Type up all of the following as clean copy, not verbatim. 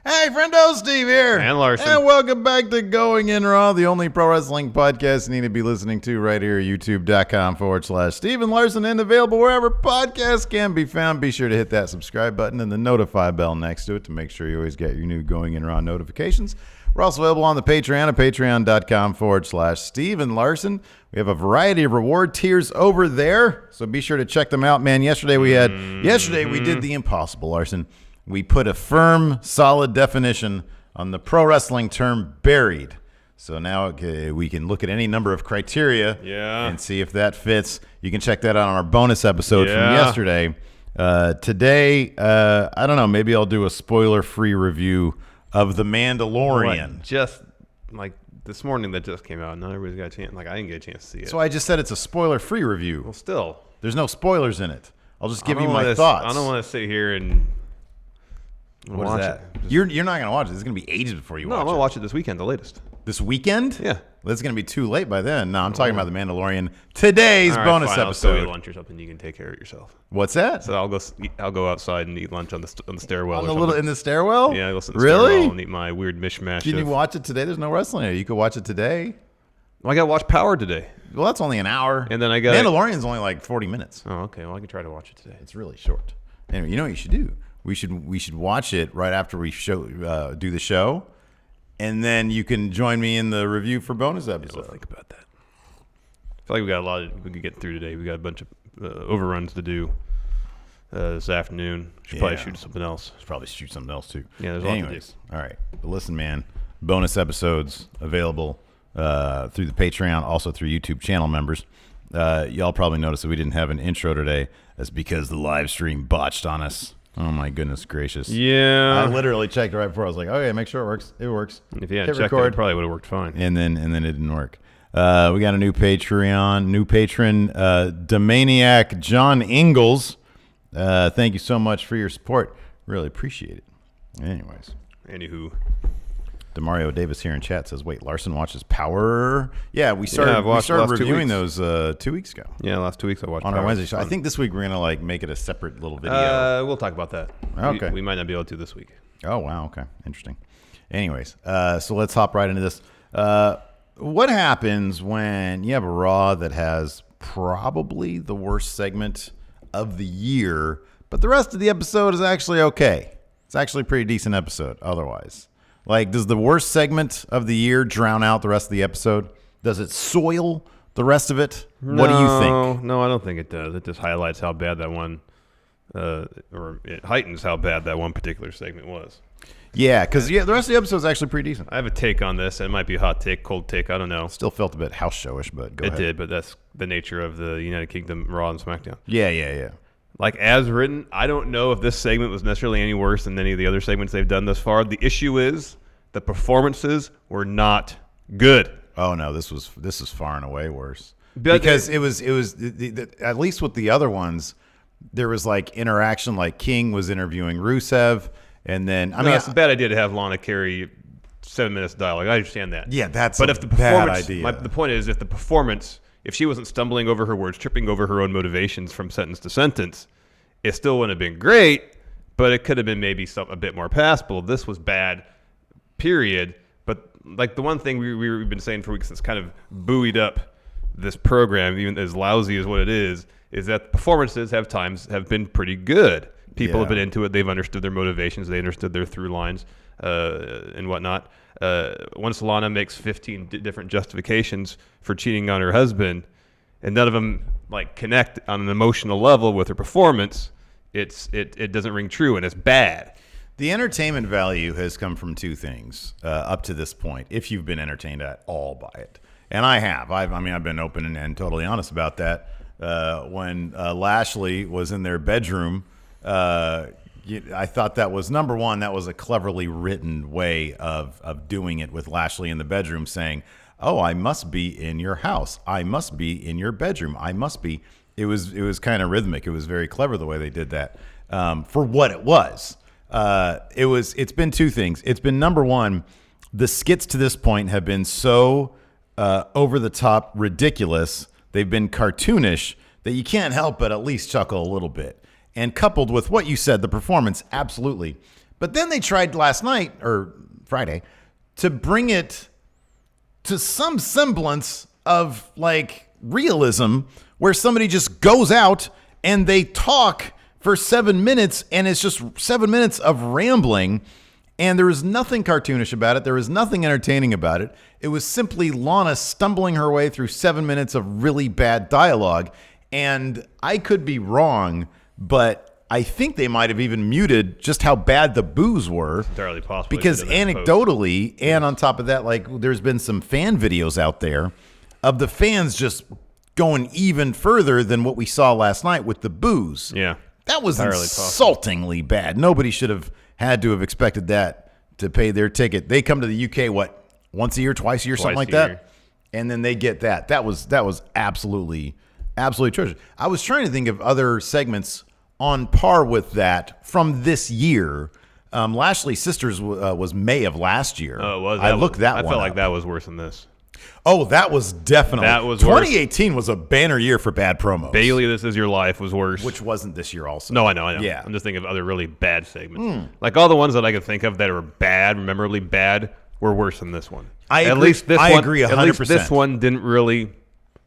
Hey, friendo, Steve here. And Larson. And welcome back to Going In Raw, the only pro wrestling podcast you need to be listening to right here at youtube.com/Steven Larson, and available wherever podcasts can be found. Be sure to hit that subscribe button and the notify bell next to it to make sure you always get your new Going In Raw notifications. We're also available on the Patreon at patreon.com/Steven Larson. We have a variety of reward tiers over there, so be sure to check them out, man. Yesterday we did the impossible, Larson. We put a firm, solid definition on the pro wrestling term buried. So now we can look at any number of criteria and see if that fits. You can check that out on our bonus episode from yesterday. Today, I don't know, maybe I'll do a spoiler-free review of The Mandalorian. Just like this morning that just came out. Not everybody's got a chance. Like, I didn't get a chance to see it. So I just said it's a spoiler-free review. Well, still. There's no spoilers in it. I'll just give you my thoughts. I don't want to sit here and What is that? You're not going to watch it. It's going to be ages before you watch it. No, I'm going to watch it this weekend, the latest. This weekend? Yeah. Well, it's going to be too late by then. No, I'm talking about The Mandalorian. Today's bonus episode. I'll still eat lunch or something. You can take care of it yourself. What's that? So I'll go outside and eat lunch on the stairwell. In the stairwell? Yeah, I'll sit in the really? stairwell and eat my weird mishmash. Can you watch it today? There's no wrestling here. You could watch it today. Well, I got to watch Power today. Well, that's only an hour. And then I got Mandalorian's only like 40 minutes. Oh, okay. Well, I can try to watch it today. It's really short. Anyway, you know what you should do? We should watch it right after we do the show, and then you can join me in the review for bonus episode. We'll think about that. I feel like we got a lot we could get through today. We got a bunch of overruns to do this afternoon. Should probably shoot something else. Should probably shoot something else too. Yeah, there's a lot to do. All right, but listen, man. Bonus episodes available through the Patreon, also through YouTube channel members. Y'all probably noticed that we didn't have an intro today. That's because the live stream botched on us. Oh, my goodness gracious. Yeah. I literally checked it right before. I was like, okay, make sure it works. It works. If you hadn't checked it, it probably would have worked fine. And then it didn't work. We got a new patron, Domaniac John Ingalls. Thank you so much for your support. Really appreciate it. Anyways. Anywho. Demario Davis here in chat says, wait, Larson watches Power? Yeah, we started reviewing those 2 weeks ago. Yeah, last 2 weeks I watched on Power. our Wednesday show. I think this week we're going to make it a separate little video. We'll talk about that. Okay. We might not be able to this week. Oh, wow. Okay. Interesting. Anyways, so let's hop right into this. What happens when you have a Raw that has probably the worst segment of the year, but the rest of the episode is actually okay? It's actually a pretty decent episode otherwise. Like, does the worst segment of the year drown out the rest of the episode? Does it soil the rest of it? What do you think? No, I don't think it does. It just highlights how bad that one, or it heightens how bad that one particular segment was. Yeah, because the rest of the episode is actually pretty decent. I have a take on this. It might be a hot take, cold take. I don't know. Still felt a bit house showish, but go ahead. It did, but that's the nature of the United Kingdom Raw and SmackDown. Yeah. Like, as written, I don't know if this segment was necessarily any worse than any of the other segments they've done thus far. The issue is the performances were not good. Oh, no, this is far and away worse. Because it was at least with the other ones, there was like interaction, like King was interviewing Rusev, and then I mean, it's a bad idea to have Lana carry 7 minutes of dialogue. I understand that. Yeah, that's if the bad idea. The point is, if she wasn't stumbling over her words, tripping over her own motivations from sentence to sentence, it still wouldn't have been great, but it could have been maybe a bit more passable. This was bad, period. But like the one thing we've been saying for weeks that's kind of buoyed up this program, even as lousy as what it is that performances have been pretty good. People have been into it. They've understood their motivations. They understood their through lines and whatnot. Once Lana makes 15 different justifications for cheating on her husband, and none of them like connect on an emotional level with her performance, it doesn't ring true, and it's bad. The entertainment value has come from two things up to this point, if you've been entertained at all by it. And I have. I've been open and totally honest about that. When Lashley was in their bedroom, I thought that was, number one, that was a cleverly written way of doing it, with Lashley in the bedroom saying, oh, I must be in your house. I must be in your bedroom. I must be. It was kind of rhythmic. It was very clever the way they did that for what it was. It's been two things. It's been, number one, the skits to this point have been so over the top ridiculous. They've been cartoonish that you can't help but at least chuckle a little bit. And coupled with what you said, the performance, absolutely. But then they tried last night or Friday to bring it to some semblance of like realism where somebody just goes out and they talk for 7 minutes and it's just 7 minutes of rambling. And there was nothing cartoonish about it. There was nothing entertaining about it. It was simply Lana stumbling her way through 7 minutes of really bad dialogue. And I could be wrong, but I think they might have even muted just how bad the boos were. It's entirely possible. Because anecdotally, and on top of that, like there's been some fan videos out there of the fans just going even further than what we saw last night with the boos. Yeah. That was insultingly bad. Nobody should have had to have expected that to pay their ticket. They come to the UK, what, once a year, twice a year, something like that? And then they get that. That was absolutely atrocious. I was trying to think of other segments on par with that from this year. Lashley Sisters was May of last year. Oh, it was. I looked that one I felt like up. that was worse than this. Oh, that was definitely. That was 2018 was a banner year for bad promos. Bailey, This Is Your Life was worse. Which wasn't this year also. No, I know. Yeah. I'm just thinking of other really bad segments. Like all the ones that I could think of that are bad, memorably bad, were worse than this one. I agree 100%. At least this one didn't really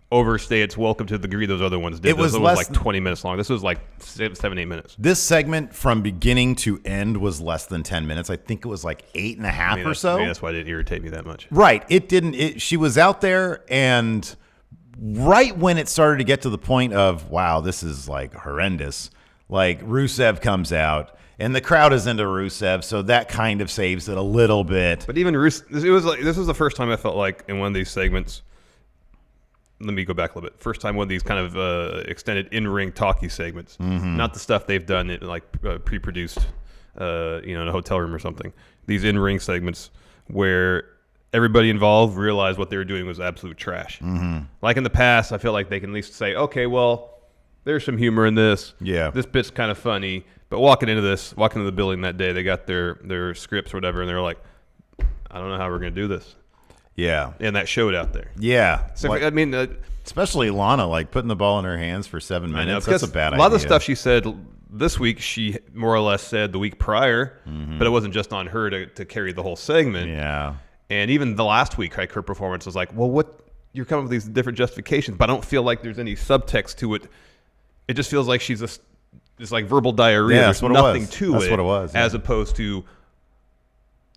overstay its welcome to the degree those other ones did. It was like 20 minutes long. This was like 7-8 minutes. This segment from beginning to end was less than 10 minutes. I think it was like 8.5 or so. Maybe that's why it didn't irritate me that much. Right. It didn't. She was out there, and right when it started to get to the point of, wow, this is like horrendous, like Rusev comes out, and the crowd is into Rusev, so that kind of saves it a little bit. But even Rusev, this was the first time I felt like in one of these segments. Let me go back a little bit. First time one of these kind of extended in-ring talkie segments, not the stuff they've done in like pre-produced, in a hotel room or something. These in-ring segments where everybody involved realized what they were doing was absolute trash. Like in the past, I feel like they can at least say, okay, well, there's some humor in this. Yeah, this bit's kind of funny. But walking into the building that day, they got their scripts or whatever, and they're like, I don't know how we're going to do this. Yeah. And that showed out there. Yeah. So, like, I mean, especially Lana, like putting the ball in her hands for 7 minutes. That's a bad idea. A lot of the stuff she said this week, she more or less said the week prior, but it wasn't just on her to carry the whole segment. Yeah. And even the last week, like her performance was like, well, you're coming up with these different justifications, but I don't feel like there's any subtext to it. It just feels like she's it's like verbal diarrhea. There's nothing to it. That's what it was. As opposed to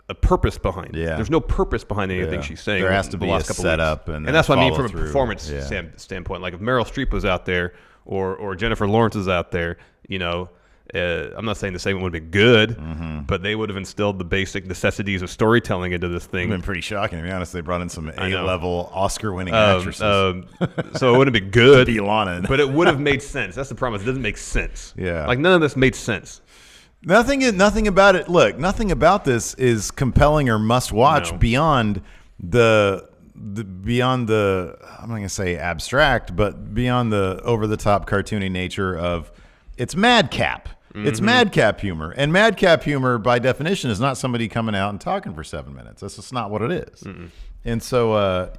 a purpose behind it. Yeah. There's no purpose behind anything she's saying. There has to be a setup, and that's what I mean from a follow-through. performance standpoint. Like if Meryl Streep was out there, or Jennifer Lawrence is out there, I'm not saying the segment would have been good, but they would have instilled the basic necessities of storytelling into this thing. It's been pretty shocking, to be honest. They brought in some A-level Oscar-winning actresses. So it wouldn't have been good, to be Lana. But it would have made sense. That's the problem. It doesn't make sense. Yeah. Like none of this made sense. Nothing about it. Look, nothing about this is compelling or must watch beyond the I'm not going to say abstract, but beyond the over the top cartoony nature of it's madcap. It's madcap humor, and madcap humor by definition is not somebody coming out and talking for 7 minutes. That's just not what it is. And so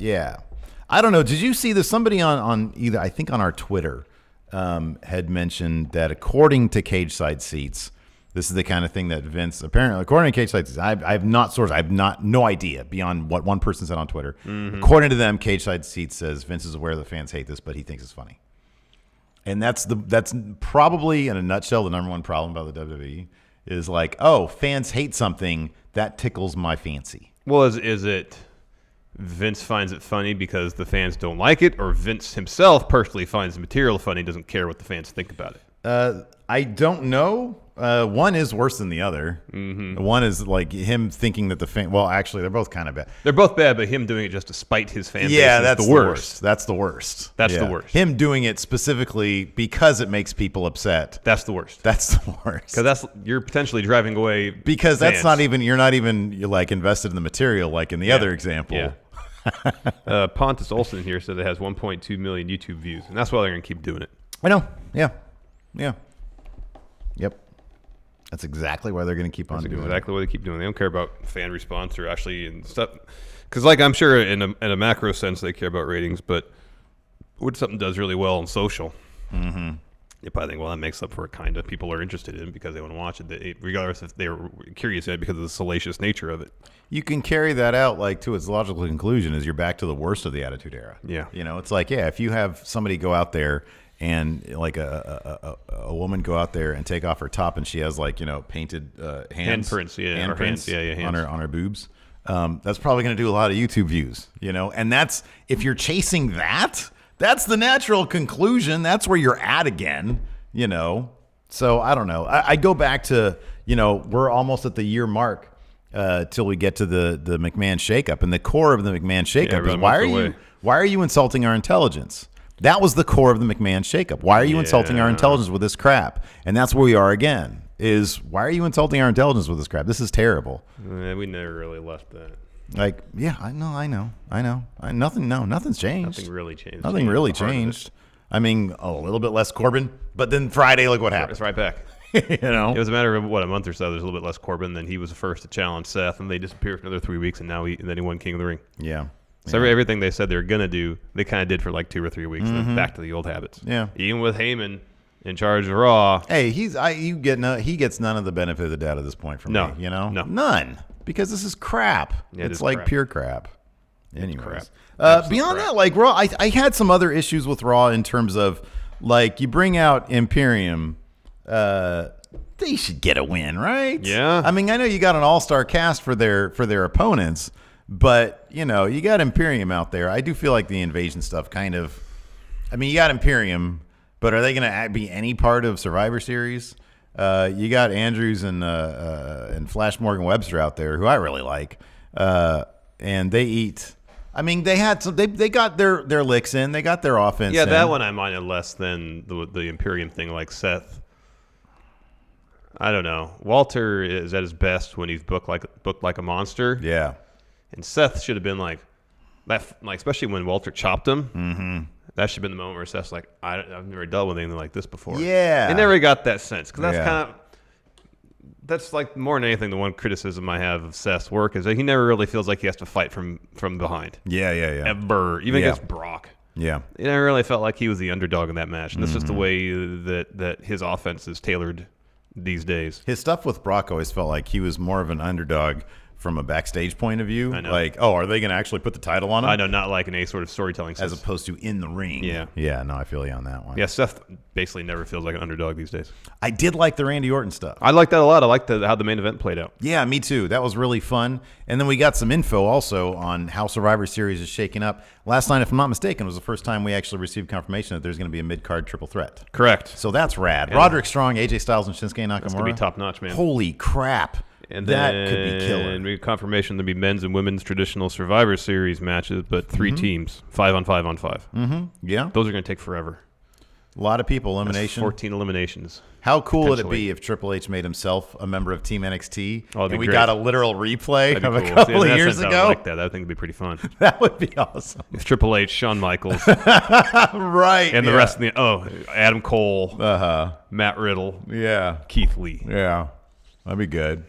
I don't know. Did you see this? Somebody on either, I think on our Twitter, had mentioned that according to Cage Side Seats, this is the kind of thing that Vince, apparently, according to Cage Side Seats, I have not sourced, I have no idea beyond what one person said on Twitter. According to them, Cage Side Seats says Vince is aware the fans hate this, but he thinks it's funny. And that's probably, in a nutshell, the number one problem about the WWE is like, oh, fans hate something that tickles my fancy. Well, is it Vince finds it funny because the fans don't like it, or Vince himself personally finds the material funny, doesn't care what the fans think about it? I don't know. One is worse than the other. One is like him thinking that the fan. Well, actually, they're both kind of bad. They're both bad, but him doing it just to spite his fan base that's is the worst. That's the worst. That's the worst. Him doing it specifically because it makes people upset. That's the worst. That's the worst. Because you're potentially driving away because fans. That's not even you're like invested in the material like in the other example. Yeah. Pontus Olsen here said it has 1.2 million YouTube views, and that's why they're going to keep doing it. I know. Yeah. Yep. That's exactly why they're going to keep on doing it. That's exactly why they keep doing it. They don't care about fan response or actually and stuff. Because, like, I'm sure in a macro sense they care about ratings, but what something does really well on social, You probably think, well, that makes up for it, kind of. People are interested in it because they want to watch it, regardless if they're curious yet because of the salacious nature of it. You can carry that out like to its logical conclusion is you're back to the worst of the Attitude Era. Yeah. It's like, if you have somebody go out there and like a woman go out there and take off her top and she has like, painted Handprints, hands. on her boobs. That's probably going to do a lot of YouTube views, and that's, if you're chasing that's the natural conclusion. That's where you're at again, So I don't know. I go back to, we're almost at the year mark till we get to the McMahon shakeup, and the core of the McMahon shakeup is why are you insulting our intelligence? That was the core of the McMahon shakeup. Why are you insulting our intelligence with this crap? And that's where we are again. Is why are you insulting our intelligence with this crap? This is terrible. We never really left that. Like, I know. Nothing's changed. Nothing really changed. Nothing really changed. I mean, a little bit less Corbin, but then Friday, look what happened. It's right back. It was a matter of, a month or so. There's a little bit less Corbin. Then he was the first to challenge Seth, and they disappeared for another 3 weeks, and then he won King of the Ring. Yeah. So everything they said they were going to do, they kind of did for like 2 or 3 weeks, and then back to the old habits. Yeah. Even with Heyman in charge of Raw. Hey, he gets none of the benefit of the doubt at this point from me. No. None. Because this is crap. Yeah, it's like crap. pure crap. Anyways. Crap. Beyond crap. that, like Raw, I had some other issues with Raw in terms of, like, you bring out Imperium, they should get a win, right? Yeah. I mean, I know you got an all-star cast for their opponents, but, you got Imperium out there. I do feel like the invasion stuff kind of, I mean, you got Imperium, but are they going to be any part of Survivor Series? You got Andrews and Flash Morgan Webster out there, who I really like, and they eat. I mean, they had some. They got their licks in. They got their offense. Yeah, in. that one I minded less than the Imperium thing. Like Seth, I don't know. Walter is at his best when he's booked like a monster. Yeah, and Seth should have been like that. Like especially when Walter chopped him. Mm-hmm. That should have been the moment where Seth's like, I've never dealt with anything like this before. Yeah, I never got that sense because that's like more than anything the one criticism I have of Seth's work is that he never really feels like he has to fight from behind. Yeah. Ever, even against Brock. Yeah, he never really felt like he was the underdog in that match, and that's just the way that his offense is tailored these days. His stuff with Brock always felt like he was more of an underdog from a backstage point of view. I know. Like, are they going to actually put the title on him? I know, not like in any sort of storytelling sense. As opposed to in the ring. Yeah, no, I feel you on that one. Yeah, Seth basically never feels like an underdog these days. I did like the Randy Orton stuff. I like that a lot. I like how the main event played out. Yeah, me too. That was really fun. And then we got some info also on how Survivor Series is shaking up. Last night, if I'm not mistaken, was the first time we actually received confirmation that there's going to be a mid-card triple threat. Correct. So that's rad. Yeah. Roderick Strong, AJ Styles, and Shinsuke Nakamura. That's going to be top-notch, man. Holy crap. And that could be killer. And we confirmation there'll be men's and women's traditional Survivor Series matches, but 3 teams, 5 on 5 on 5. Mm-hmm. Yeah. Those are going to take forever. A lot of people. Elimination. That's 14 eliminations. How cool would it be if Triple H made himself a member of Team NXT and we got a literal replay of a cool. couple of years ago? I like that. That thing would be pretty fun. That would be awesome. If Triple H, Shawn Michaels, right, and the rest of the Adam Cole, Matt Riddle, Keith Lee. Yeah, that'd be good.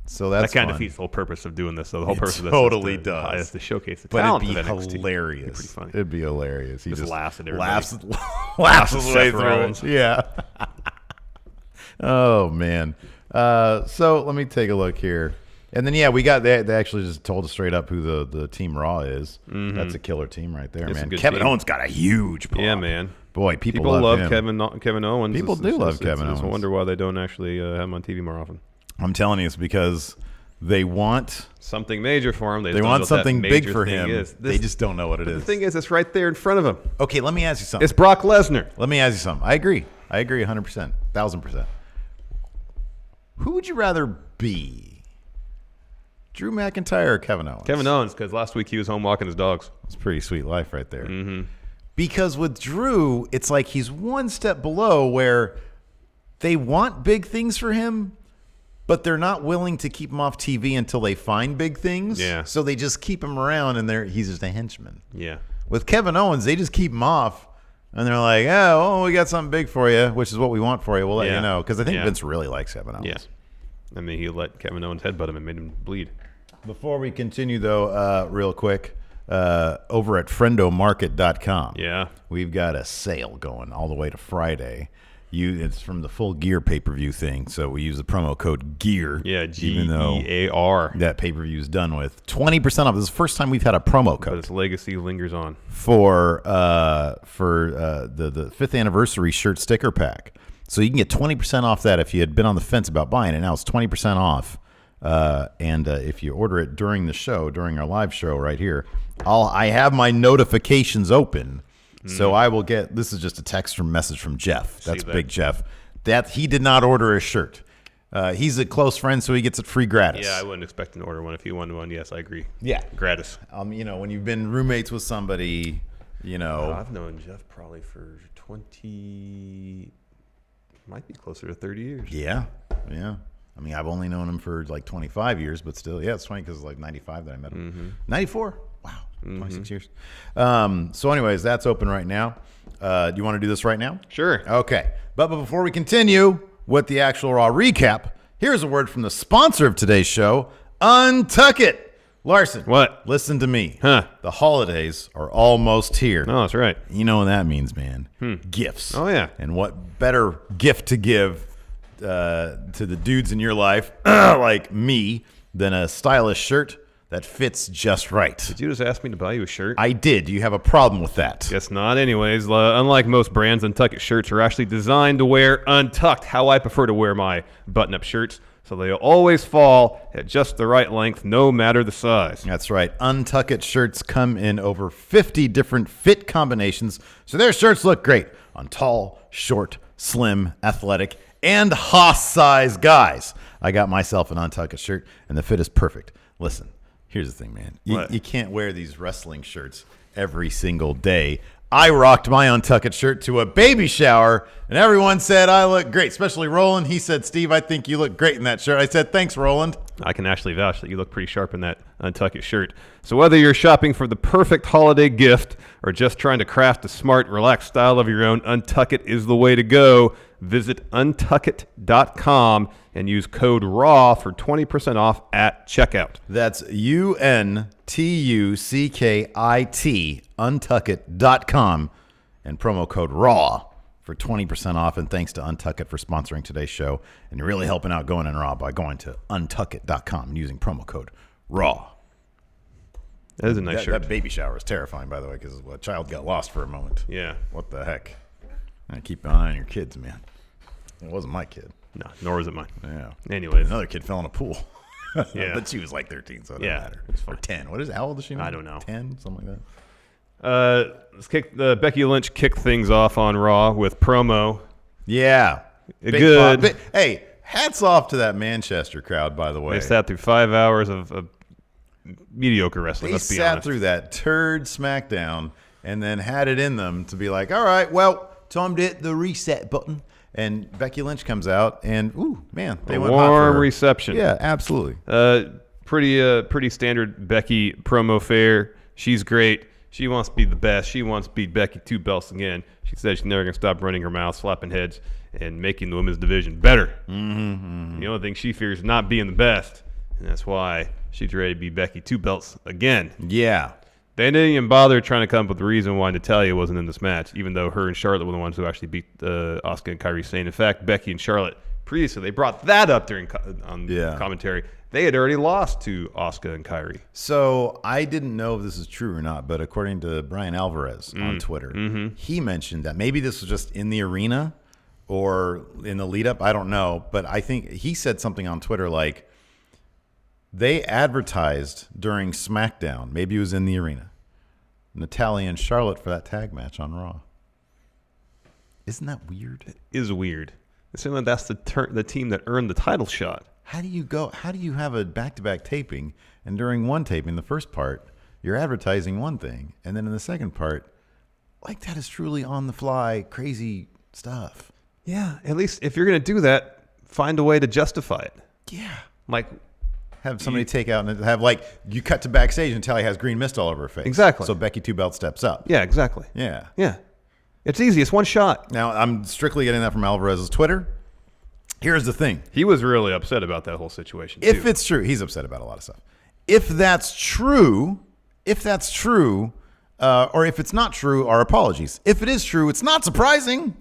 So that's that kind fun. of defeats the whole purpose of doing this. So the whole purpose of this totally is to showcase the talent it'd be of NXT. hilarious. It'd be pretty funny. It'd be hilarious. He just laughs at everybody. Laughs his way Seth through Rollins. it. Yeah. Oh man. So let me take a look here. And then we got they actually just told us straight up who the Team Raw is. Mm-hmm. That's a killer team right there, man. Kevin Owens got a huge pop. Yeah, man. Boy, people love him. Kevin Owens. People do love Kevin Owens. I wonder why they don't actually have him on TV more often. I'm telling you, it's because they want something major for him. They want something big for him. They just don't know what it is. The thing is, it's right there in front of him. Okay, let me ask you something. It's Brock Lesnar. Let me ask you something. I agree 100%, 1,000%. Who would you rather be? Drew McIntyre or Kevin Owens? Kevin Owens, because last week he was home walking his dogs. It's a pretty sweet life right there. Mm-hmm. Because with Drew, it's like he's one step below where they want big things for him, but they're not willing to keep him off TV until they find big things. Yeah. So they just keep him around, and he's just a henchman. Yeah. With Kevin Owens, they just keep him off, and they're like, oh, we got something big for you, which is what we want for you. We'll let you know. Because I think Vince really likes Kevin Owens. Yeah. I mean, he let Kevin Owens headbutt him and made him bleed. Before we continue, though, real quick, over at friendomarket.com. Yeah. We've got a sale going all the way to Friday. It's from the Full Gear pay-per-view thing, so we use the promo code GEAR. Yeah, even though GEAR. that pay-per-view is done with 20% off. This is the first time we've had a promo code. But its legacy lingers on. For the 5th anniversary shirt sticker pack. So you can get 20% off that if you had been on the fence about buying it. Now it's 20% off. And if you order it during the show, during our live show right here, I have my notifications open. So I will get, this is just a text or message from Jeff. That's Big Jeff. That he did not order a shirt. He's a close friend, so he gets it free gratis. Yeah, I wouldn't expect him to order one. If he wanted one, yes, I agree. Yeah. Gratis. When you've been roommates with somebody, I've known Jeff probably for 20, might be closer to 30 years. Yeah. I mean, I've only known him for like 25 years, but still, yeah, it's funny because it's like 95 that I met him. 94? Wow. 26 years. So anyways, that's open right now. Do you want to do this right now? Sure. Okay. But before we continue with the actual Raw recap, here's a word from the sponsor of today's show, Untuck It. Larson. What? Listen to me. Huh. The holidays are almost here. Oh, that's right. You know what that means, man. Gifts. Oh, yeah. And what better gift to give to the dudes in your life, like me, than a stylish shirt that fits just right. Did you just ask me to buy you a shirt? I did. Do you have a problem with that? Guess not. Anyways, unlike most brands, Untuck It shirts are actually designed to wear untucked, how I prefer to wear my button-up shirts. So they always fall at just the right length, no matter the size. That's right. Untuck It shirts come in over 50 different fit combinations, so their shirts look great on tall, short, slim, athletic, and hoss-size guys. I got myself an Untuck It shirt, and the fit is perfect. Listen. Here's the thing, man. You can't wear these wrestling shirts every single day. I rocked my Untuck It shirt to a baby shower, and everyone said I look great, especially Roland. He said, Steve, I think you look great in that shirt. I said, thanks, Roland. I can actually vouch that you look pretty sharp in that Untuck It shirt. So whether you're shopping for the perfect holiday gift or just trying to craft a smart, relaxed style of your own, Untuck It is the way to go. Visit untuckit.com and use code RAW for 20% off at checkout. That's UNTUCKIT, untuckit.com, and promo code RAW for 20% off. And thanks to Untuckit for sponsoring today's show. And you're really helping out Going in Raw by going to untuckit.com and using promo code RAW. That is a nice shirt. That baby shower is terrifying, by the way, because a child got lost for a moment. Yeah. What the heck? Keep an eye on your kids, man. It wasn't my kid. No, nor is it mine. Yeah. Anyways. Another kid fell in a pool. Yeah. But she was like 13, so it doesn't matter. It's fine. Or 10. What is it? How old is she now? I don't know. 10? Something like that. Let's kick Becky Lynch kicked things off on Raw with promo. Yeah. Good. Hey, hats off to that Manchester crowd, by the way. They sat through 5 hours of mediocre wrestling, let's be honest. They sat through that turd SmackDown and then had it in them to be like, all right, well, time to hit the reset button. And Becky Lynch comes out, and ooh, man, they went hot for her. Warm reception. Yeah, absolutely. Pretty standard Becky promo fare. She's great. She wants to be the best. She wants to beat Becky 2 belts again. She said she's never gonna stop running her mouth, slapping heads, and making the women's division better. The only thing she fears is not being the best, and that's why she's ready to beat Becky 2 belts again. Yeah. They didn't even bother trying to come up with a reason why Natalya wasn't in this match, even though her and Charlotte were the ones who actually beat Asuka and Kairi Sane. In fact, Becky and Charlotte, previously, they brought that up during commentary. They had already lost to Asuka and Kairi. So I didn't know if this is true or not, but according to Brian Alvarez on Twitter, he mentioned that maybe this was just in the arena or in the lead up. I don't know, but I think he said something on Twitter like, they advertised during SmackDown, maybe it was in the arena, Natalya and Charlotte for that tag match on Raw. Isn't that weird? It is weird. It seems like that's the team that earned the title shot. How do you have a back-to-back taping, and during one taping, the first part, you're advertising one thing, and then in the second part, like that is truly on-the-fly, crazy stuff. Yeah, at least if you're going to do that, find a way to justify it. Yeah. Like, have somebody take out and have, like, you cut to backstage and Natalya has green mist all over her face. Exactly. So Becky 2 Belt steps up. Yeah, exactly. Yeah. Yeah. It's easy. It's one shot. Now, I'm strictly getting that from Alvarez's Twitter. Here's the thing. He was really upset about that whole situation, If too. it's true, he's upset about a lot of stuff. If that's true, if that's true, or if it's not true, our apologies. If it is true, it's not surprising.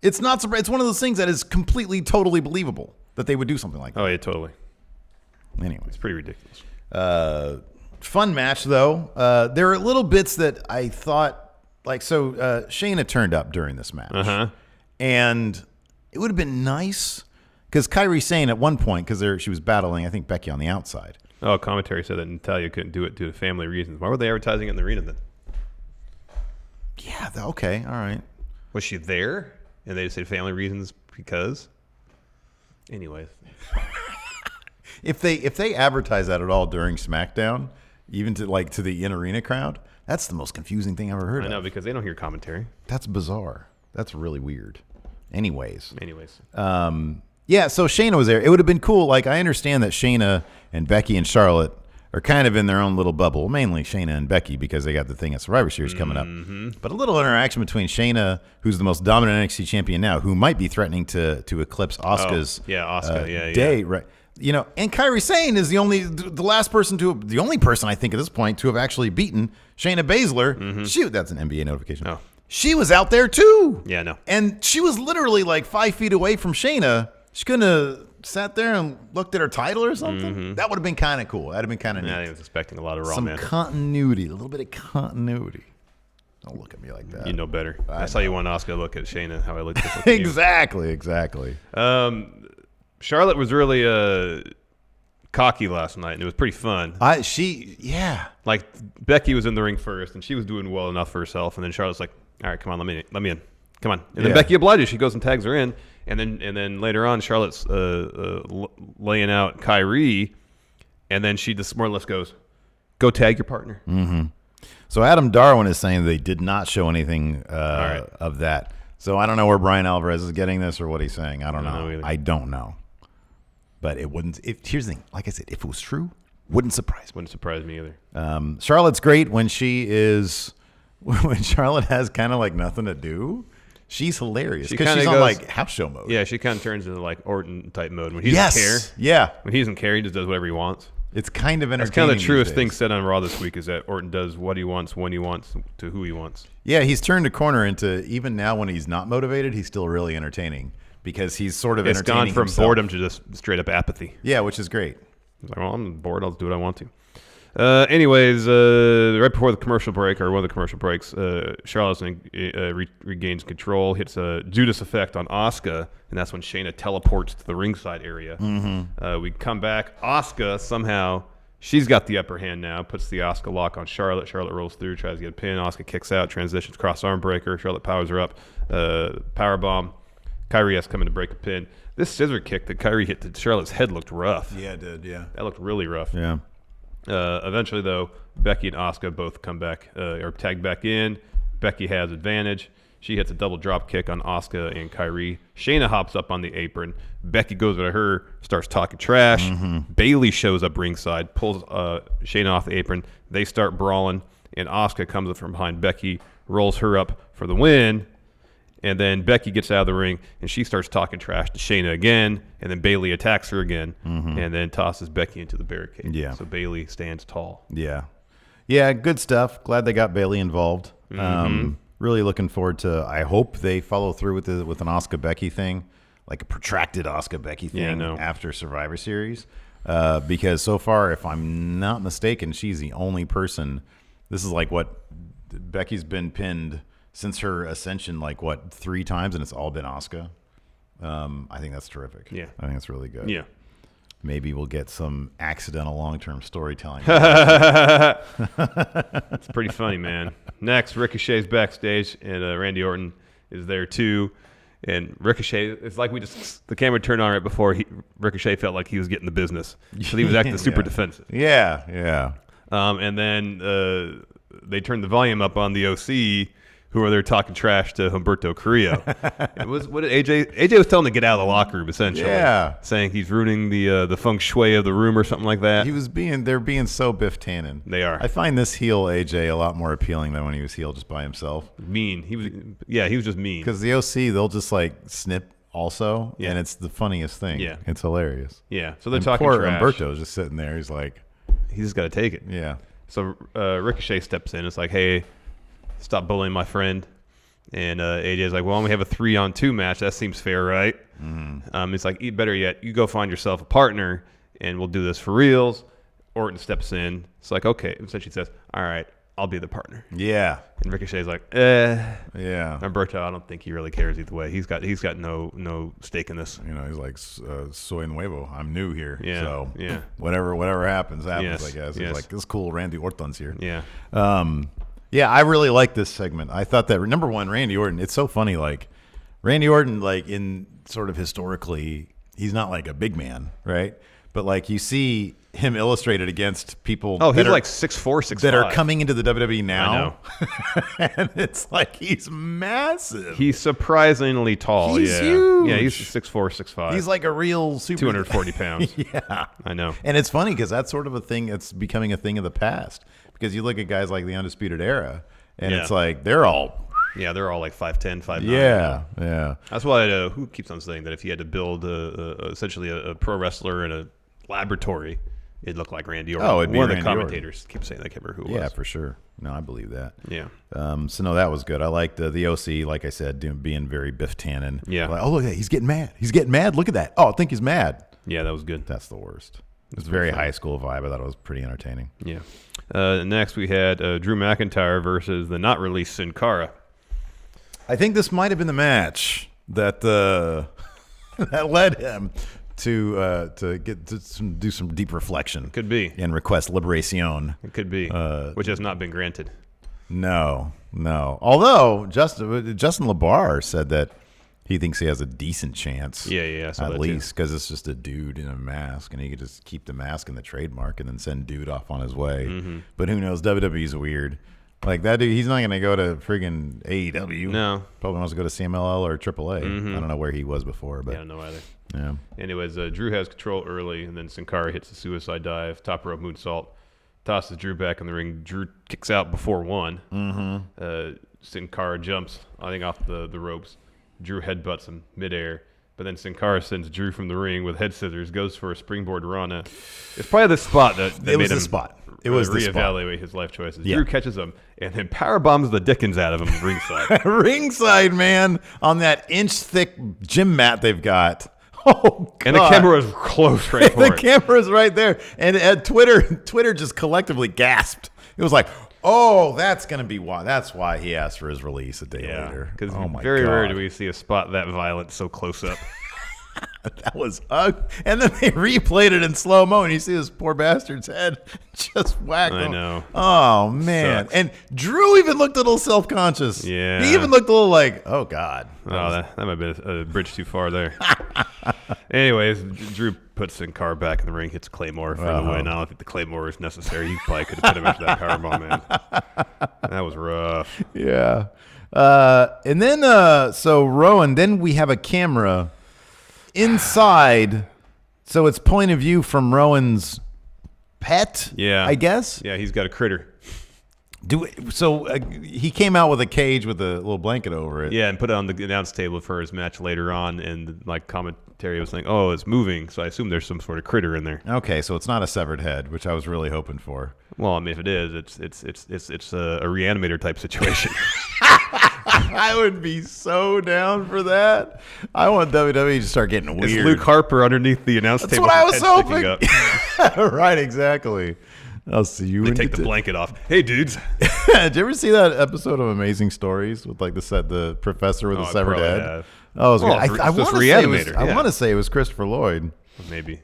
It's not surprising. It's one of those things that is completely, totally believable that they would do something like that. Oh, yeah, totally. Anyway. It's pretty ridiculous. Fun match, though. There are little bits that I thought, Shayna turned up during this match. Uh-huh. And it would have been nice, because Kairi Sane at one point, because she was battling, I think, Becky on the outside. Oh, commentary said that Natalya couldn't do it due to family reasons. Why were they advertising it in the arena then? Yeah, okay, all right. Was she there? And they just said family reasons because? Anyways. If they advertise that at all during SmackDown, even to the in-arena crowd, that's the most confusing thing I've ever heard of. I know, because they don't hear commentary. That's bizarre. That's really weird. Anyways. Yeah, so Shayna was there. It would have been cool. I understand that Shayna and Becky and Charlotte are kind of in their own little bubble, mainly Shayna and Becky because they got the thing at Survivor Series coming up. But a little interaction between Shayna, who's the most dominant NXT champion now, who might be threatening to eclipse Asuka's day, right? And Kairi Sane is the only person I think at this point to have actually beaten Shayna Baszler. Shoot, that's an NBA notification. Oh. She was out there too. Yeah, no. And she was literally 5 feet away from Shayna. She couldn't have sat there and looked at her title or something. That would have been kind of cool. That'd have been kind of neat. I was expecting a lot of Raw, Some man. continuity, a little bit of continuity. Don't look at me like that. You know better. That's how you want Asuka to look at Shayna, how I looked at Exactly. Charlotte was really cocky last night, and it was pretty fun. Becky was in the ring first, and she was doing well enough for herself, and then Charlotte's like, all right, come on, let me in. Come on. And then Becky obliges. She goes and tags her in. And then later on, Charlotte's laying out Kairi, and then she just more or less goes, go tag your partner. Mm-hmm. So Adam Darwin is saying they did not show anything of that. So I don't know where Brian Alvarez is getting this or what he's saying. I don't know. I don't know. But it wouldn't. Here's the thing. Like I said, if it was true, wouldn't surprise me. Wouldn't surprise me either. Charlotte's great when when Charlotte has kind of nothing to do. She's hilarious because she's on house show mode. Yeah, she kind of turns into Orton type mode when he doesn't care. Yeah, when he doesn't care, he just does whatever he wants. It's kind of entertaining. That's kind of the truest thing said on Raw this week is that Orton does what he wants, when he wants, to who he wants. Yeah, he's turned a corner into even now when he's not motivated, he's still really entertaining because he's sort of entertaining It's gone from himself. boredom to just straight up apathy. Yeah, which is great. He's like, well, I'm bored. I'll do what I want to. Anyways, right before the commercial break, or one of the commercial breaks, Charlotte regains control, hits a Judas effect on Asuka, and that's when Shayna teleports to the ringside area. Mm-hmm. We come back. Asuka, somehow, she's got the upper hand now, puts the Asuka lock on Charlotte. Charlotte rolls through, tries to get a pin. Asuka kicks out, transitions, cross arm breaker. Charlotte powers her up. Powerbomb. Kairi has to come in to break a pin. This scissor kick that Kairi hit to Charlotte's head looked rough. Yeah, it did, yeah. That looked really rough. Yeah. Eventually, though, Becky and Asuka both come back or tag back in. Becky has advantage. She hits a double drop kick on Asuka and Kairi. Shayna hops up on the apron. Becky goes to her, starts talking trash. Mm-hmm. Bayley shows up ringside, pulls Shayna off the apron. They start brawling, and Asuka comes up from behind Becky, rolls her up for the win. And then Becky gets out of the ring, and she starts talking trash to Shayna again. And then Bayley attacks her again, and then tosses Becky into the barricade. Yeah. So Bayley stands tall. Yeah. Yeah, good stuff. Glad they got Bayley involved. Really looking forward to, I hope they follow through with an Asuka Becky thing, like a protracted Asuka Becky thing after Survivor Series. Because so far, if I'm not mistaken, she's the only person. This is what Becky's been pinned since her ascension, 3 times, and it's all been Asuka. I think that's terrific. Yeah. I think that's really good. Yeah. Maybe we'll get some accidental long-term storytelling. It's pretty funny, man. Next, Ricochet's backstage, and Randy Orton is there too. And Ricochet, it's like the camera turned on right before Ricochet felt like he was getting the business. So he was acting super defensive. Yeah. And then they turned the volume up on the OC, who are there talking trash to Humberto Carrillo. What did AJ was telling him to get out of the locker room, essentially. Yeah. Saying he's ruining the feng shui of the room or something like that. They're being so Biff Tannen. They are. I find this heel AJ a lot more appealing than when he was heel just by himself. Mean. He was just mean. Because the OC, they'll just snip also, and it's the funniest thing. Yeah. It's hilarious. Yeah. So they're talking poor trash. Humberto's just sitting there. He's just got to take it. Yeah. So Ricochet steps in. It's like, hey, stop bullying my friend. And AJ's like, well, we have a 3-on-2 match. That seems fair, right? It's like, better yet, you go find yourself a partner, and we'll do this for reals. Orton steps in. It's like, okay. And so she says, all right, I'll be the partner. Yeah. And Ricochet's like, Yeah. Humberto, I don't think he really cares either way. He's got no stake in this. He's like, soy nuevo. I'm new here. Yeah. So yeah. whatever happens, Yes. I guess. Yes. He's like, this is cool. Randy Orton's here. Yeah. Yeah, I really like this segment. I thought that, number one, Randy Orton, it's so funny. Like, Randy Orton, like, in sort of historically, he's not like a big man, right? But, like, you see him illustrated against people. Oh, he's like 6'4", 6'5". That are coming into the WWE now. I know. And it's like he's massive. He's surprisingly tall. He's yeah. huge. Yeah, he's 6'4", 6'5". He's like a real super 240 pounds. Yeah. I know. And it's funny because that's sort of a thing that's becoming a thing of the past. Because you look at guys like the Undisputed Era, and it's like they're all. Yeah, they're all like 5'10", 5'9". Yeah. That's why who keeps on saying that if you had to build essentially a pro wrestler in a laboratory, it'd look like Randy Orton. Oh, it'd be one of Randy the commentators keeps saying that. I can't remember who it was. Yeah, for sure. No, I believe that. Yeah. So no, that was good. I liked the OC, like I said, being very Biff Tannen. Yeah. Like, oh, look at that. He's getting mad. He's getting mad. Look at that. Oh, I think he's mad. Yeah, that was good. That's the worst. It was very high school vibe. I thought it was pretty entertaining. Yeah. Next, we had Drew McIntyre versus the not released Sin Cara. I think this might have been the match that that led him to do some deep reflection. Could be. And request liberation. It could be, which has not been granted. No. Although Justin LeBar said that he thinks he has a decent chance. Yeah. At least because it's just a dude in a mask, and he could just keep the mask and the trademark, and then send dude off on his way. Mm-hmm. But who knows? WWE's weird. Like that dude, he's not going to go to friggin' AEW. No. Probably wants to go to CMLL or AAA. Mm-hmm. I don't know where he was before, but I don't know either. Yeah. Anyways, Drew has control early, and then Sin Cara hits the suicide dive, top rope moonsault, tosses Drew back in the ring. Drew kicks out before one. Mm-hmm. Sin Cara jumps, I think, off the ropes. Drew headbutts him midair, but then Sin Cara sends Drew from the ring with head scissors, goes for a springboard Rana. It's probably the spot that It was made him the spot. It was the spot. reevaluate his life choices. Yeah. Drew catches him and then power bombs the dickens out of him ringside. Ringside, man, on that inch-thick gym mat they've got. Oh, God. And the camera was close right for The it. camera's right there. And Twitter just collectively gasped. It was like, oh, that's going to be why. That's why he asked for his release a day later. Because oh my very God. rare do we see a spot that violent so close up. That was ugly. And then they replayed it in slow-mo, and you see this poor bastard's head just whacked. I know. Oh, man. Sucks. And Drew even looked a little self-conscious. Yeah. He even looked a little like, oh, God. That might have been a bridge too far there. Anyways, Drew puts Sin Cara back in the ring, hits Claymore for the win. I don't think the Claymore is necessary. He probably could have put him after that powerbomb, man. That was rough. Yeah. And then, so Rowan, then we have a camera inside. So it's point of view from Rowan's pet, I guess. Yeah, he's got a critter. He came out with a cage with a little blanket over it. Yeah, and put it on the announce table for his match later on, and like commentary was saying, "Oh, it's moving," so I assume there's some sort of critter in there. Okay, so it's not a severed head, which I was really hoping for. Well, I mean, if it is, it's a reanimator type situation. I would be so down for that. I want WWE to start getting weird. It's Luke Harper underneath the announce table. That's what I was head sticking hoping. Right, exactly. I'll see you. They take the blanket off. Hey, dudes. Did you ever see that episode of Amazing Stories with like the professor with a severed head? Have. Oh, it was Well, good. I it's want to Reanimator. I want to say it was Christopher Lloyd. Maybe.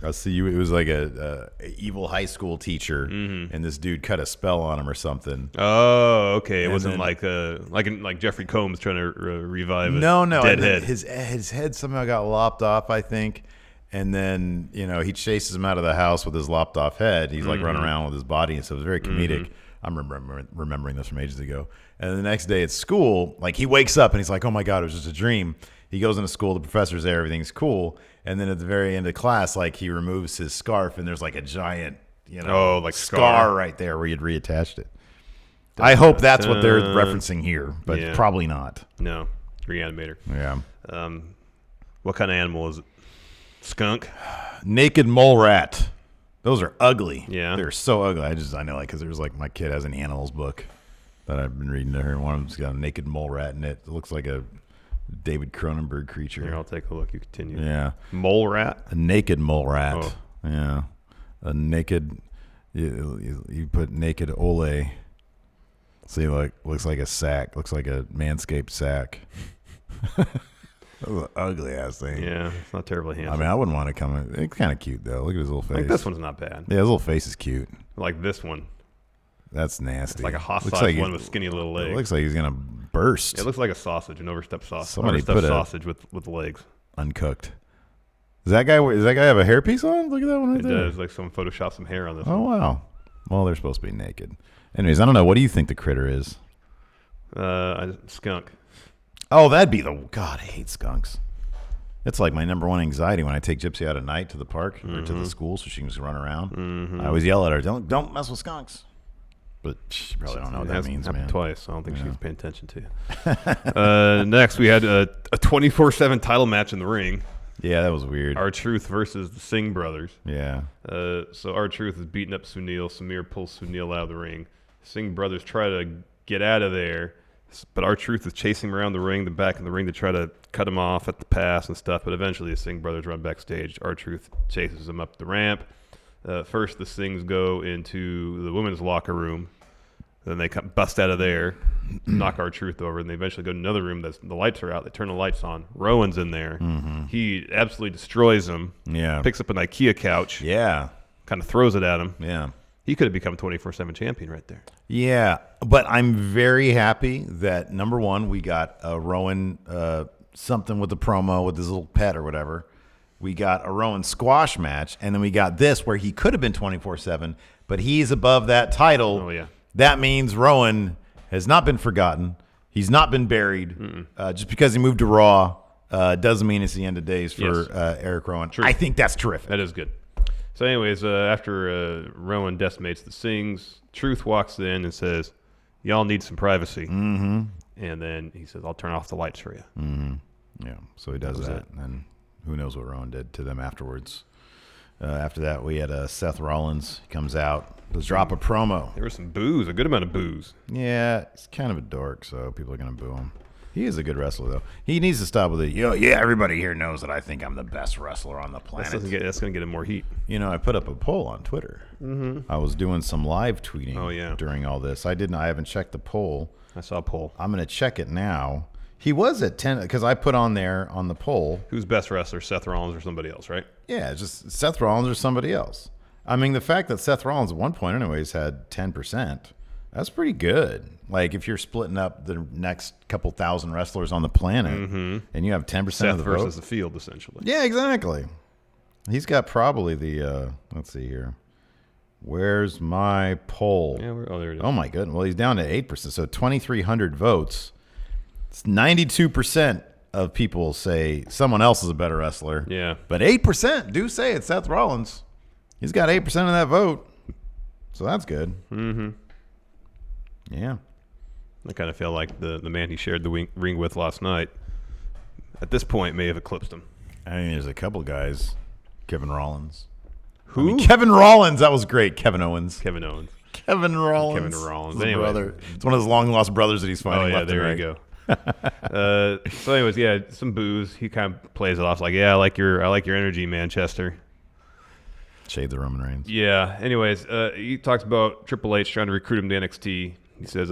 I'll see you. It was like a evil high school teacher, and this dude cut a spell on him or something. Oh, okay. It And wasn't then- like Jeffrey Combs trying to revive a No. dead and then head. His head somehow got lopped off, I think. And then, he chases him out of the house with his lopped off head. He's like running around with his body. And so it was very comedic. I'm remembering this from ages ago. And the next day at school, like he wakes up and he's like, oh my God, it was just a dream. He goes into school. The professor's there. Everything's cool. And then at the very end of class, like he removes his scarf and there's like a giant, scar right there where you'd reattached it. I hope that's what they're referencing here, but probably not. No, Reanimator. Yeah. What kind of animal is it? Skunk? Naked mole rat. Those are ugly. Yeah. They're so ugly. I know, like, because there's, like, my kid has an animals book that I've been reading to her. One of them's got a naked mole rat in it. It looks like a David Cronenberg creature. Here, I'll take a look. You continue. Yeah. Mole rat? A naked mole rat. Oh. Yeah. A naked, you put naked ole. See, like, looks like a sack. Looks like a manscaped sack. That was an ugly ass thing. Yeah, it's not terribly handsome. I mean, I wouldn't want to come in. It's kind of cute, though. Look at his little face. I think this one's not bad. Yeah, his little face is cute. Like this one. That's nasty. It's like a hostile one with skinny little legs. It looks like he's going to burst. It looks like a sausage, an overstuffed sausage. Somebody put sausage with legs. Uncooked. Does that guy have a hairpiece on? Look at that one right there. It does. Like someone photoshopped some hair on this Oh, one. wow. Well, they're supposed to be naked. Anyways, I don't know. What do you think the critter is? Skunk. Oh, that'd be God, I hate skunks. It's like my number one anxiety when I take Gypsy out at night to the park or to the school so she can just run around. I always yell at her, don't mess with skunks. But she probably don't know what that means, man. Twice. I don't think she's paying attention to you. Next, we had a 24/7 title match in the ring. Yeah, that was weird. R-Truth versus the Singh brothers. Yeah. So R-Truth is beating up Sunil. Samir pulls Sunil out of the ring. Singh brothers try to get out of there, but R-Truth is chasing him around the back of the ring to try to cut him off at the pass and stuff. But eventually the Singh brothers run backstage. R-Truth chases him up the ramp. First, the Singhs go into the women's locker room. Then they bust out of there, knock R-Truth over, and they eventually go to another room. The lights are out. They turn the lights on. Rowan's in there. He absolutely destroys him. Yeah. Picks up an IKEA couch. Yeah. Kind of throws it at him. Yeah. He could have become 24/7 champion right there. Yeah, but I'm very happy that, number one, we got a Rowan something with the promo with his little pet or whatever. We got a Rowan squash match, and then we got this where he could have been 24/7, but he's above that title. Oh, yeah. That means Rowan has not been forgotten. He's not been buried. Just because he moved to Raw doesn't mean it's the end of days for Eric Rowan. True. I think that's terrific. That is good. So anyways, after Rowan decimates the Singhs, Truth walks in and says, y'all need some privacy. And then he says, I'll turn off the lights for you. Yeah, so he does that. And who knows what Rowan did to them afterwards. After that, we had Seth Rollins. He comes out. Let's drop a promo. There was some boos, a good amount of boos. Yeah, he's kind of a dork, so people are going to boo him. He is a good wrestler, though. He needs to stop with it. Yeah, everybody here knows that I think I'm the best wrestler on the planet. That's going to get him more heat. You know, I put up a poll on Twitter. I was doing some live tweeting during all this. I haven't checked the poll. I saw a poll. I'm going to check it now. He was at 10 because I put on there on the poll. Who's best wrestler, Seth Rollins or somebody else, right? Yeah, just Seth Rollins or somebody else. I mean, the fact that Seth Rollins at one point anyways had 10%, that's pretty good. Like if you're splitting up the next couple thousand wrestlers on the planet and you have 10% Seth of the vote. versus the field, essentially. Yeah, exactly. He's got probably the, let's see here. Where's my poll? Yeah, there it is. Oh, my goodness. Well, he's down to 8%. So 2,300 votes. It's 92% of people say someone else is a better wrestler. Yeah. But 8% do say it's Seth Rollins. He's got 8% of that vote. So that's good. Yeah. I kind of feel like the man he shared the ring with last night, at this point, may have eclipsed him. I mean, there's a couple guys. Kevin Rollins. Who? I mean, Kevin Rollins. That was great. Kevin Owens. Kevin Owens. Kevin Rollins. Kevin Rollins. His Anyway. brother. It's one of his long-lost brothers that he's finding. Oh, yeah, there you go. So anyways, yeah, some boos. He kind of plays it off like, yeah, I like your energy, Manchester. Shades of Roman Reigns. Yeah. Anyways, he talks about Triple H trying to recruit him to NXT. He says,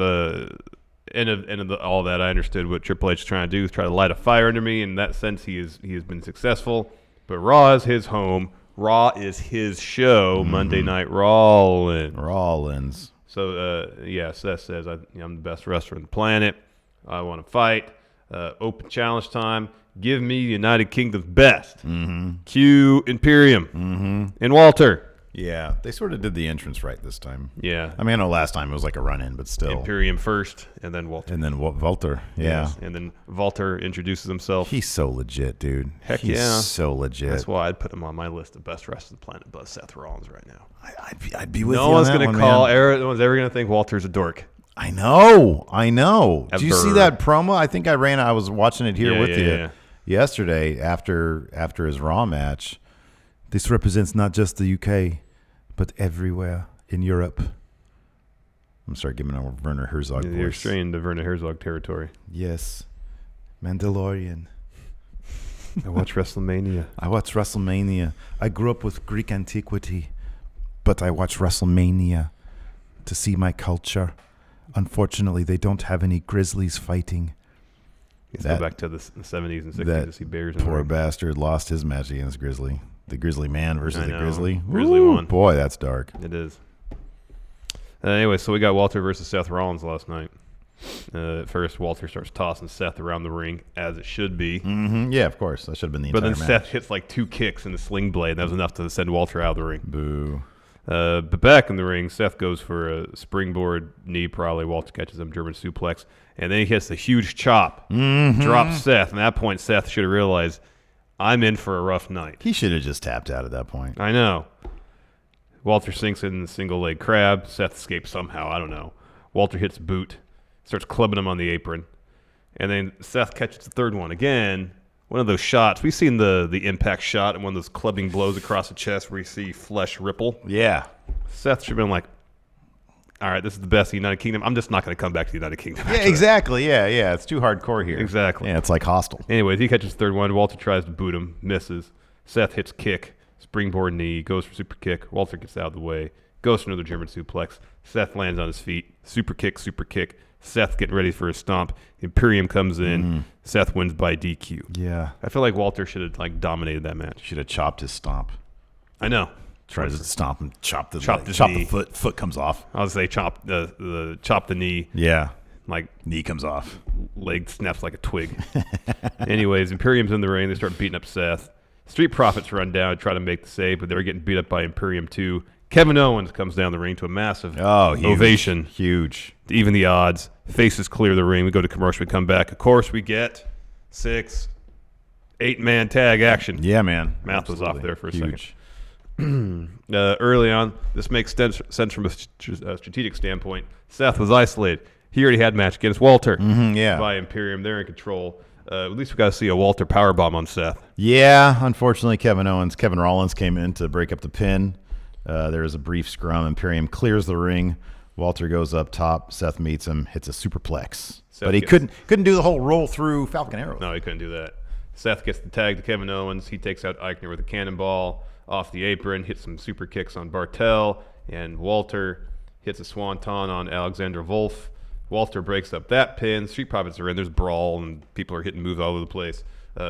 end of all that, I understood what Triple H is trying to do is try to light a fire under me. In that sense, he has been successful. But Raw is his home. Raw is his show. Monday Night Rollins. So Seth says, I'm the best wrestler on the planet. I want to fight. Open challenge time. Give me United Kingdom's best. Cue Imperium. And Walter. Yeah, they sort of did the entrance right this time. Yeah. I mean, I know last time it was like a run-in, but still. Imperium first, and then Walter. And then Walter, yeah. Yes, and then Walter introduces himself. He's so legit, dude. Heck He's yeah. so legit. That's why I'd put him on my list of best wrestlers on the planet, but Seth Rollins right now. I'd be with you No on one's that going to one, call, man. no one's ever going to think Walter's a dork. I know. Did you see Ever. that promo? I think I was watching it here with you Yeah. yesterday after his Raw match. This represents not just the UK, but everywhere in Europe. I'm sorry, giving a Werner Herzog voice. You're straying to Werner Herzog territory. Yes. Mandalorian. I watch WrestleMania. I watch WrestleMania. I grew up with Greek antiquity, but I watch WrestleMania to see my culture. Unfortunately, they don't have any grizzlies fighting. Let's go back to the 70s and 60s to see bears. Poor bastard lost his match against Grizzly. The Grizzly Man versus the Grizzly. Grizzly won. Boy, that's dark. It is. Anyway, so we got Walter versus Seth Rollins last night. At first, Walter starts tossing Seth around the ring, as it should be. Mm-hmm. Yeah, of course. That should have been the entire match. But then Seth hits like 2 kicks in the sling blade, and that was enough to send Walter out of the ring. Boo. But back in the ring, Seth goes for a springboard knee, probably. Walter catches him, German suplex. And then he hits a huge chop, drops Seth. And at that point, Seth should have realized, I'm in for a rough night. He should have just tapped out at that point. I know. Walter sinks in the single leg crab. Seth escapes somehow. I don't know. Walter hits boot, starts clubbing him on the apron. And then Seth catches the third one again. One of those shots. We've seen the impact shot and one of those clubbing blows across the chest where you see flesh ripple. Yeah. Seth should have been like, all right, this is the best of the United Kingdom. I'm just not going to come back to the United Kingdom. Yeah, exactly. Yeah. It's too hardcore here. Exactly. Yeah, it's like Hostile. Anyways, he catches the third one. Walter tries to boot him, misses. Seth hits kick, springboard knee, goes for super kick. Walter gets out of the way, goes for another German suplex. Seth lands on his feet, super kick. Seth getting ready for a stomp. Imperium comes in. Seth wins by DQ. Yeah. I feel like Walter should have dominated that match. Should have chopped his stomp. I know. Tries to stomp and chop the knee. Foot comes off. I was say chop the knee. Yeah. Like knee comes off. Leg snaps like a twig. Anyways, Imperium's in the ring. They start beating up Seth. Street Profits run down and try to make the save, but they're getting beat up by Imperium too. Kevin Owens comes down the ring to a massive ovation. Huge. To even the odds. Faces clear the ring. We go to commercial. We come back. Of course, we get 6, 8-man tag action. Yeah, man. Math was off there for a second. Early on, this makes sense from a strategic standpoint. Seth was isolated. He already had a match against Walter by Imperium. They're in control. At least we got to see a Walter powerbomb on Seth. Yeah, unfortunately, Kevin Rollins came in to break up the pin. There is a brief scrum. Imperium clears the ring. Walter goes up top. Seth meets him, hits a superplex. But he couldn't do the whole roll through Falcon Arrow. No, he couldn't do that. Seth gets the tag to Kevin Owens. He takes out Eichner with a cannonball off the apron, hits some super kicks on Bartel, and Walter hits a swanton on Alexander Wolf. Walter breaks up that pin. Street Profits are in. There's brawl, and people are hitting moves all over the place.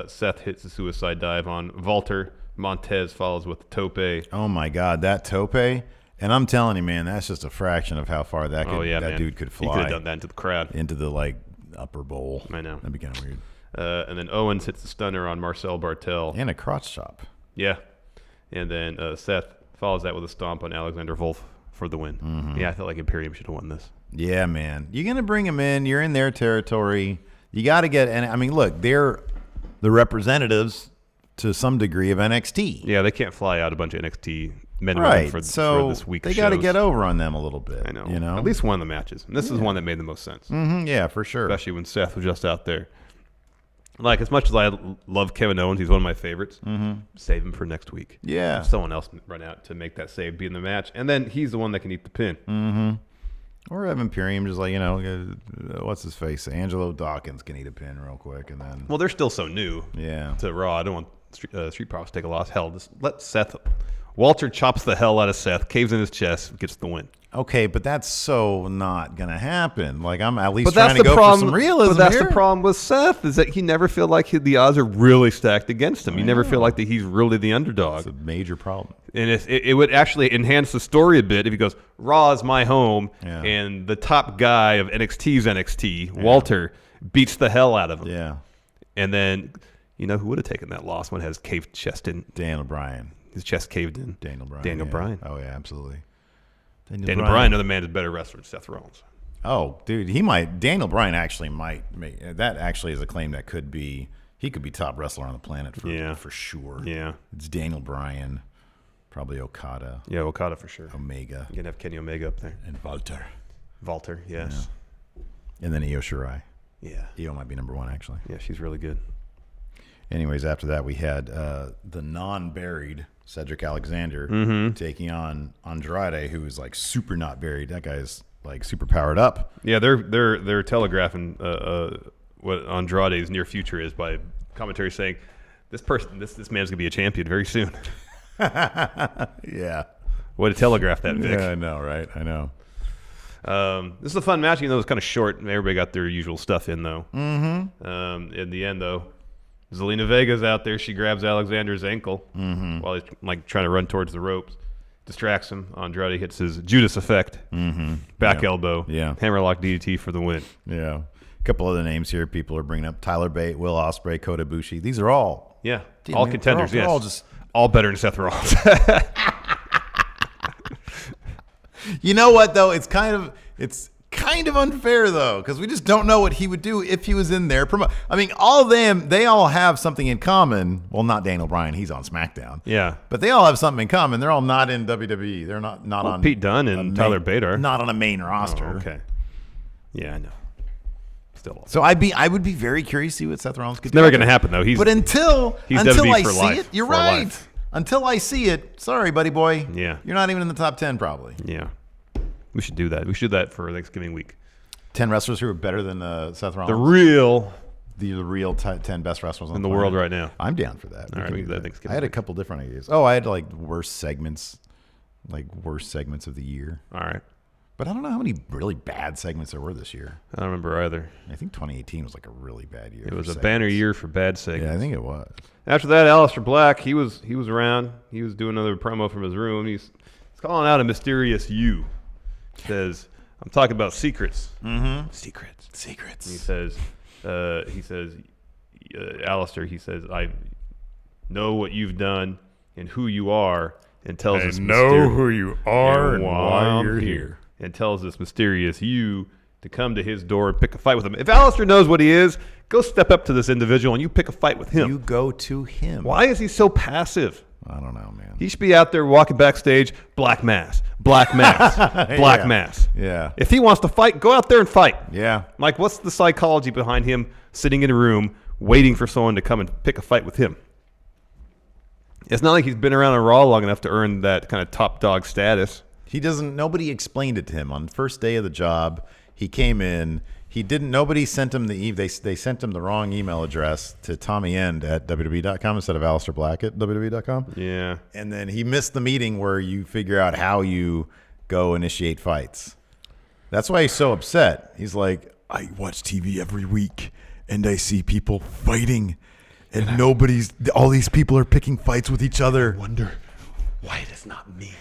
Seth hits a suicide dive on Walter. Montez follows with the tope. Oh, my God, that tope. And I'm telling you, man, that's just a fraction of how far that dude could fly. He could have done that into the crowd. Into the, upper bowl. I know. That'd be kind of weird. And then Owens hits the stunner on Marcel Bartel. And a crotch chop. Yeah. And then Seth follows that with a stomp on Alexander Wolf for the win. Mm-hmm. Yeah, I felt like Imperium should have won this. Yeah, man. You're going to bring him in. You're in their territory. You got to get – and I mean, look, they're the representatives to some degree of NXT. Yeah, they can't fly out a bunch of NXT men and women for this week's they got to get over on them a little bit. I know. You know? At least one of the matches. And this is one that made the most sense. Mm-hmm, yeah, for sure. Especially when Seth was just out there. Like, as much as I love Kevin Owens, he's one of my favorites. Mm-hmm. Save him for next week. Yeah. Have someone else run out to make that save, be in the match. And then he's the one that can eat the pin. Mm-hmm. Or have Imperium just what's his face? Angelo Dawkins can eat a pin real quick. And then. Well, they're still so new to Raw. I don't want Street Profits to take a loss. Hell, just let Seth. Walter chops the hell out of Seth, caves in his chest, gets the win. Okay, but that's so not going to happen. Like, I'm at least trying to go for some realism. But that's the problem with Seth, is that he never feel like the odds are really stacked against him. You never feel like that he's really the underdog. It's a major problem. And it would actually enhance the story a bit if he goes, Raw is my home, and the top guy of NXT's NXT, Walter, beats the hell out of him. Yeah. And then, who would have taken that loss when it has caved chest in? Daniel Bryan. His chest caved in. Daniel Bryan. Oh, yeah, absolutely. Daniel Bryan, another man is better wrestler than Seth Rollins. Oh, dude, Daniel Bryan actually might make that. Actually, is a claim that he could be top wrestler on the planet for sure. Yeah, it's Daniel Bryan, probably Okada. Yeah, Okada for sure. Omega. You can have Kenny Omega up there and Walter, yes. Yeah. And then Io Shirai. Yeah, Io might be number 1 actually. Yeah, she's really good. Anyways, after that we had the non-buried Cedric Alexander taking on Andrade, who is like super not buried. That guy's like super powered up. Yeah, they're telegraphing what Andrade's near future is by commentary saying this man's gonna be a champion very soon. Yeah. Way to telegraph that, Vic. Yeah, I know, right? I know. This is a fun match, even though it was kind of short. Everybody got their usual stuff in, though. In the end, though, Zelina Vega's out there. She grabs Alexander's ankle while he's like trying to run towards the ropes. Distracts him. Andrade hits his Judas effect. Back elbow. Yeah. Hammerlock DDT for the win. Yeah. A couple other names here people are bringing up. Tyler Bate, Will Ospreay, Kota Ibushi. These are all. Yeah. All contenders, they're yes. All better than Seth Rollins. You know what, though? It's kind of unfair, though, because we just don't know what he would do if he was in there. I mean, all of them, they all have something in common. Well, not Daniel Bryan. He's on SmackDown. Yeah. But they all have something in common. They're all not in WWE. They're not on Pete Dunne and Tyler Bate are. Not on a main roster. Oh, okay. Yeah, I know. Still. So I would be very curious to see what Seth Rollins could do. Never going to happen, though. But until WWE I for see life. it, you're For right. life. Until I see it, sorry, buddy boy. Yeah. You're not even in the top 10, probably. Yeah. We should do that. We should do that for Thanksgiving week. 10 wrestlers who are better than Seth Rollins. The real 10 best wrestlers in the world right now. I'm down for that. All right, we can do that Thanksgiving I had a week. couple different ideas. Oh, I had like worst segments of the year. All right. But I don't know how many really bad segments there were this year. I don't remember either. I think 2018 was like a really bad year. It was a banner year for bad segments. Yeah, I think it was. After that, Aleister Black, he was around. He was doing another promo from his room. He's calling out a mysterious you. Says, I'm talking about secrets. Secrets. And he says, Aleister, he says, I know what you've done and who you are, and tells us who you are and why you're here. And tells this mysterious you to come to his door and pick a fight with him. If Aleister knows what he is, go step up to this individual and you pick a fight with him. You go to him. Why is he so passive? I don't know, man. He should be out there walking backstage, black mass, black mass. Yeah. If he wants to fight, go out there and fight. Yeah. Like, what's the psychology behind him sitting in a room waiting for someone to come and pick a fight with him? It's not like he's been around a Raw long enough to earn that kind of top dog status. Nobody explained it to him on the first day of the job. He came in. Nobody sent him they sent him the wrong email address to Tommy End at WWE.com instead of Aleister Black at WWE.com. Yeah. And then he missed the meeting where you figure out how you go initiate fights. That's why he's so upset. He's like, I watch TV every week and I see people fighting and all these people are picking fights with each other. I wonder why it is not me.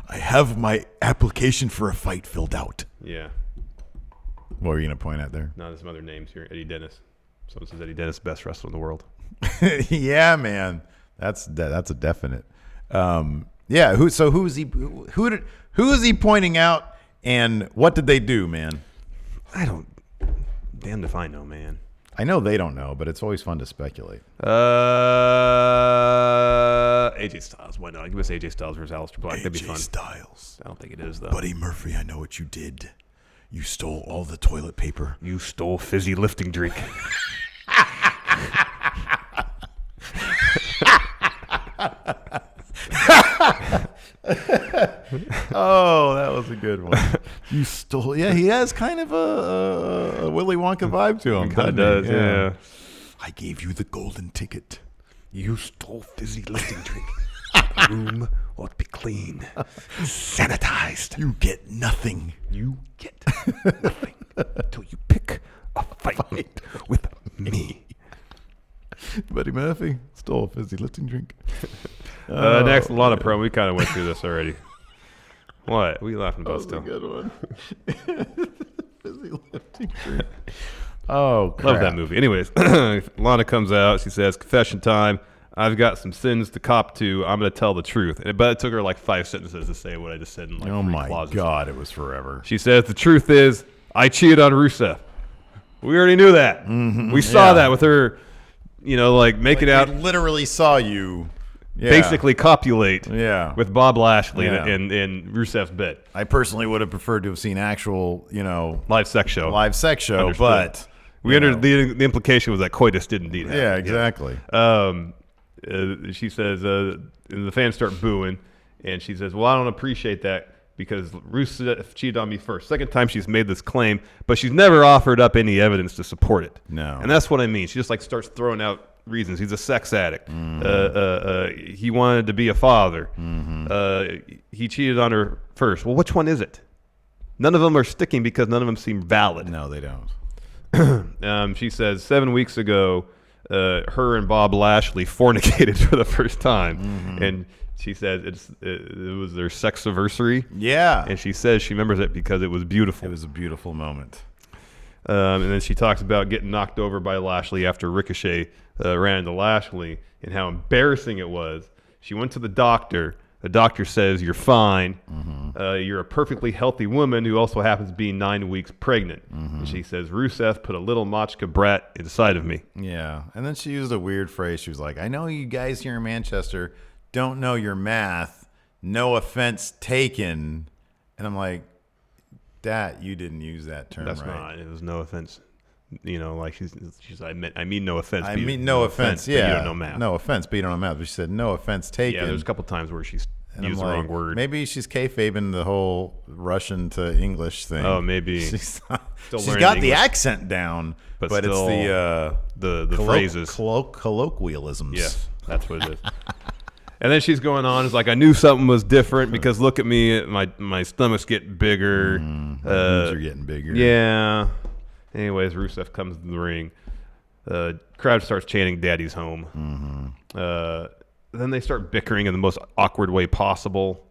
I have my application for a fight filled out. Yeah. What were you going to point at there? No, there's some other names here. Eddie Dennis. Someone says Eddie Dennis, best wrestler in the world. Yeah, man. That's a definite. Yeah. Who is he pointing out and what did they do, man? Damned if I know, man. I know they don't know, but it's always fun to speculate. AJ Styles. Why not? Give us AJ Styles versus Aleister Black. That'd be fun. AJ Styles. I don't think it is, though. Buddy Murphy, I know what you did. You stole all the toilet paper. You stole fizzy lifting drink. Oh, that was a good one. You stole. Yeah, he has kind of a Willy Wonka vibe to him. Kind of does, yeah. I gave you the golden ticket. You stole fizzy lifting drink. The room ought to be clean, sanitized. You get nothing. You get nothing until you pick a fight with me. Buddy Murphy stole a fizzy lifting drink. Next, Lana promo. We kind of went through this already. What? What are you laughing about still? That was a good one. Fizzy lifting drink. Oh, crap. Love that movie. Anyways, Lana comes out. She says, confession time. I've got some sins to cop to. I'm going to tell the truth. But it took her like 5 sentences to say what I just said in like 3 clauses. God, it was forever. She says, the truth is, I cheated on Rusev. We already knew that. Mm-hmm. We saw that with her, like making out. We literally saw you. Yeah. Basically copulate with Bob Lashley in Rusev's bed. I personally would have preferred to have seen actual, live sex show. Understood. But the implication was that coitus did indeed happen. Yeah, exactly. she says, and the fans start booing, and she says, well, I don't appreciate that because Rusev cheated on me first. Second time she's made this claim, but she's never offered up any evidence to support it. No. And that's what I mean. She just like starts throwing out reasons. He's a sex addict. He wanted to be a father. He cheated on her first. Well, which one is it? None of them are sticking because none of them seem valid. No, they don't. She says 7 weeks ago, her and Bob Lashley fornicated for the first time, and she says it was their sex anniversary. Yeah, and she says she remembers it because it was beautiful. It was a beautiful moment. And then she talks about getting knocked over by Lashley after Ricochet ran into Lashley and how embarrassing it was. She went to the doctor. The doctor says, you're fine. You're a perfectly healthy woman who also happens to be 9 weeks pregnant. And she says, Rusev put a little Machka brat inside of me. Yeah. And then she used a weird phrase. She was like, I know you guys here in Manchester don't know your math. No offense taken. And I'm like, that you didn't use that term That's right. not. It was no offense. You know, like she's I mean no offense. I mean no offense. Yeah. But you don't know math. No offense, but you don't know math. But she said no offense taken. Yeah, there's a couple times where she's used the like, wrong word. Maybe she's kayfabing the whole Russian to English thing. Oh, maybe. She's Still got learning the English. accent down, but it's the phrases. Colloquialisms. Yes, that's what it is. And then she's going on. It's like, I knew something was different because look at me. My stomach's getting bigger. My boobs are getting bigger. Yeah. Anyways, Rusev comes to the ring. Crowd starts chanting Daddy's home. Then they start bickering in the most awkward way possible,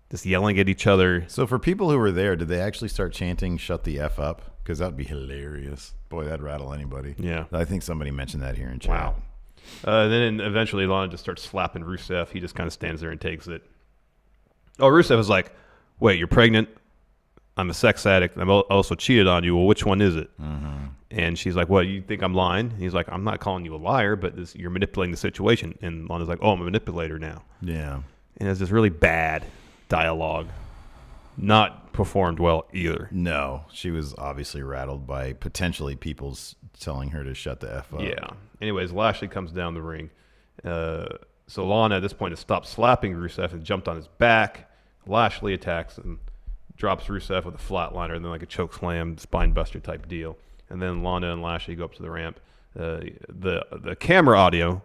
just yelling at each other. So for people who were there, did they actually start chanting shut the F up? Because that would be hilarious. Boy, that'd rattle anybody. Yeah. I think somebody mentioned that here in chat. Wow. Then eventually Lana just starts slapping Rusev. He just kind of stands there and takes it. Oh, Rusev is like, wait, you're pregnant? I'm a sex addict. I'm also cheated on you. Well, which one is it? And she's like, what, you think I'm lying? And he's like, I'm not calling you a liar, but you're manipulating the situation. And Lana's like, oh, I'm a manipulator now. Yeah. And it's this really bad dialogue. Not performed well either. No, she was obviously rattled by potentially people's telling her to shut the F up. Yeah. Anyways, Lashley comes down the ring. So Lana at this point has stopped slapping Rusev and jumped on his back. Lashley attacks and drops Rusev with a flatliner and then like a choke slam, spine buster type deal. And then Lana and Lashley go up to the ramp. The camera audio,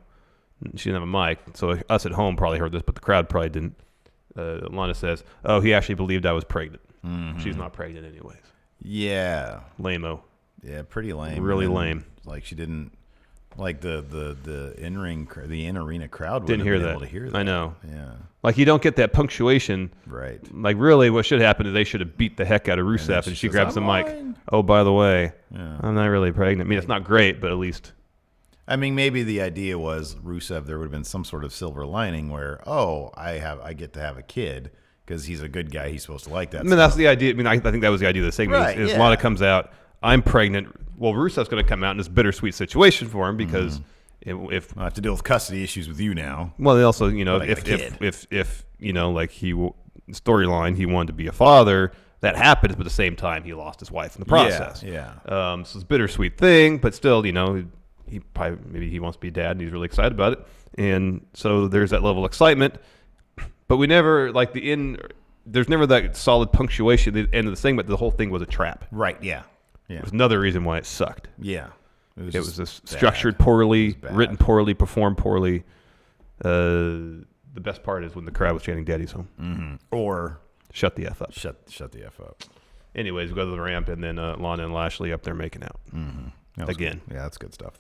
she didn't have a mic, so us at home probably heard this, but the crowd probably didn't. Lana says, oh, he actually believed I was pregnant. She's not pregnant anyways. Yeah. Lame-o. Yeah, pretty lame. Really lame. Like she didn't, like the in-arena crowd Didn't wouldn't hear have been that. able to hear that. I know. Yeah. Like you don't get that punctuation. Right. Like really what should happen is they should have beat the heck out of Rusev and she says, grabs the "I'm mic. lying." Oh, by the way, Yeah. I'm not really pregnant. I mean, it's not great, but at least. I mean, maybe the idea was Rusev, there would have been some sort of silver lining where, oh, I get to have a kid because he's a good guy. He's supposed to like that. I mean, that's the idea. I mean, I think that was the idea of the segment. Right, is yeah. Lana comes out, I'm pregnant. Well, Rusev's going to come out in this bittersweet situation for him because if I have to deal with custody issues with you now. well, they also, you know, But I got a kid. if you know, like storyline, he wanted to be a father. That happened, but at the same time, he lost his wife in the process. Yeah. So it's a bittersweet thing, but still, you know, he probably maybe he wants to be a dad and he's really excited about it, and so there's that level of excitement. But we never there's never that solid punctuation at the end of the segment. The whole thing was a trap. Right. Yeah. Yeah. It was another reason why it sucked. Yeah. It was just bad. structured poorly, bad. written poorly, performed poorly. The best part is when the crowd was chanting "Daddy's home." Or Shut the F up. shut the F up. Anyways, we go to the ramp, and then Lana and Lashley up there making out. That was Again. good. Yeah, that's good stuff,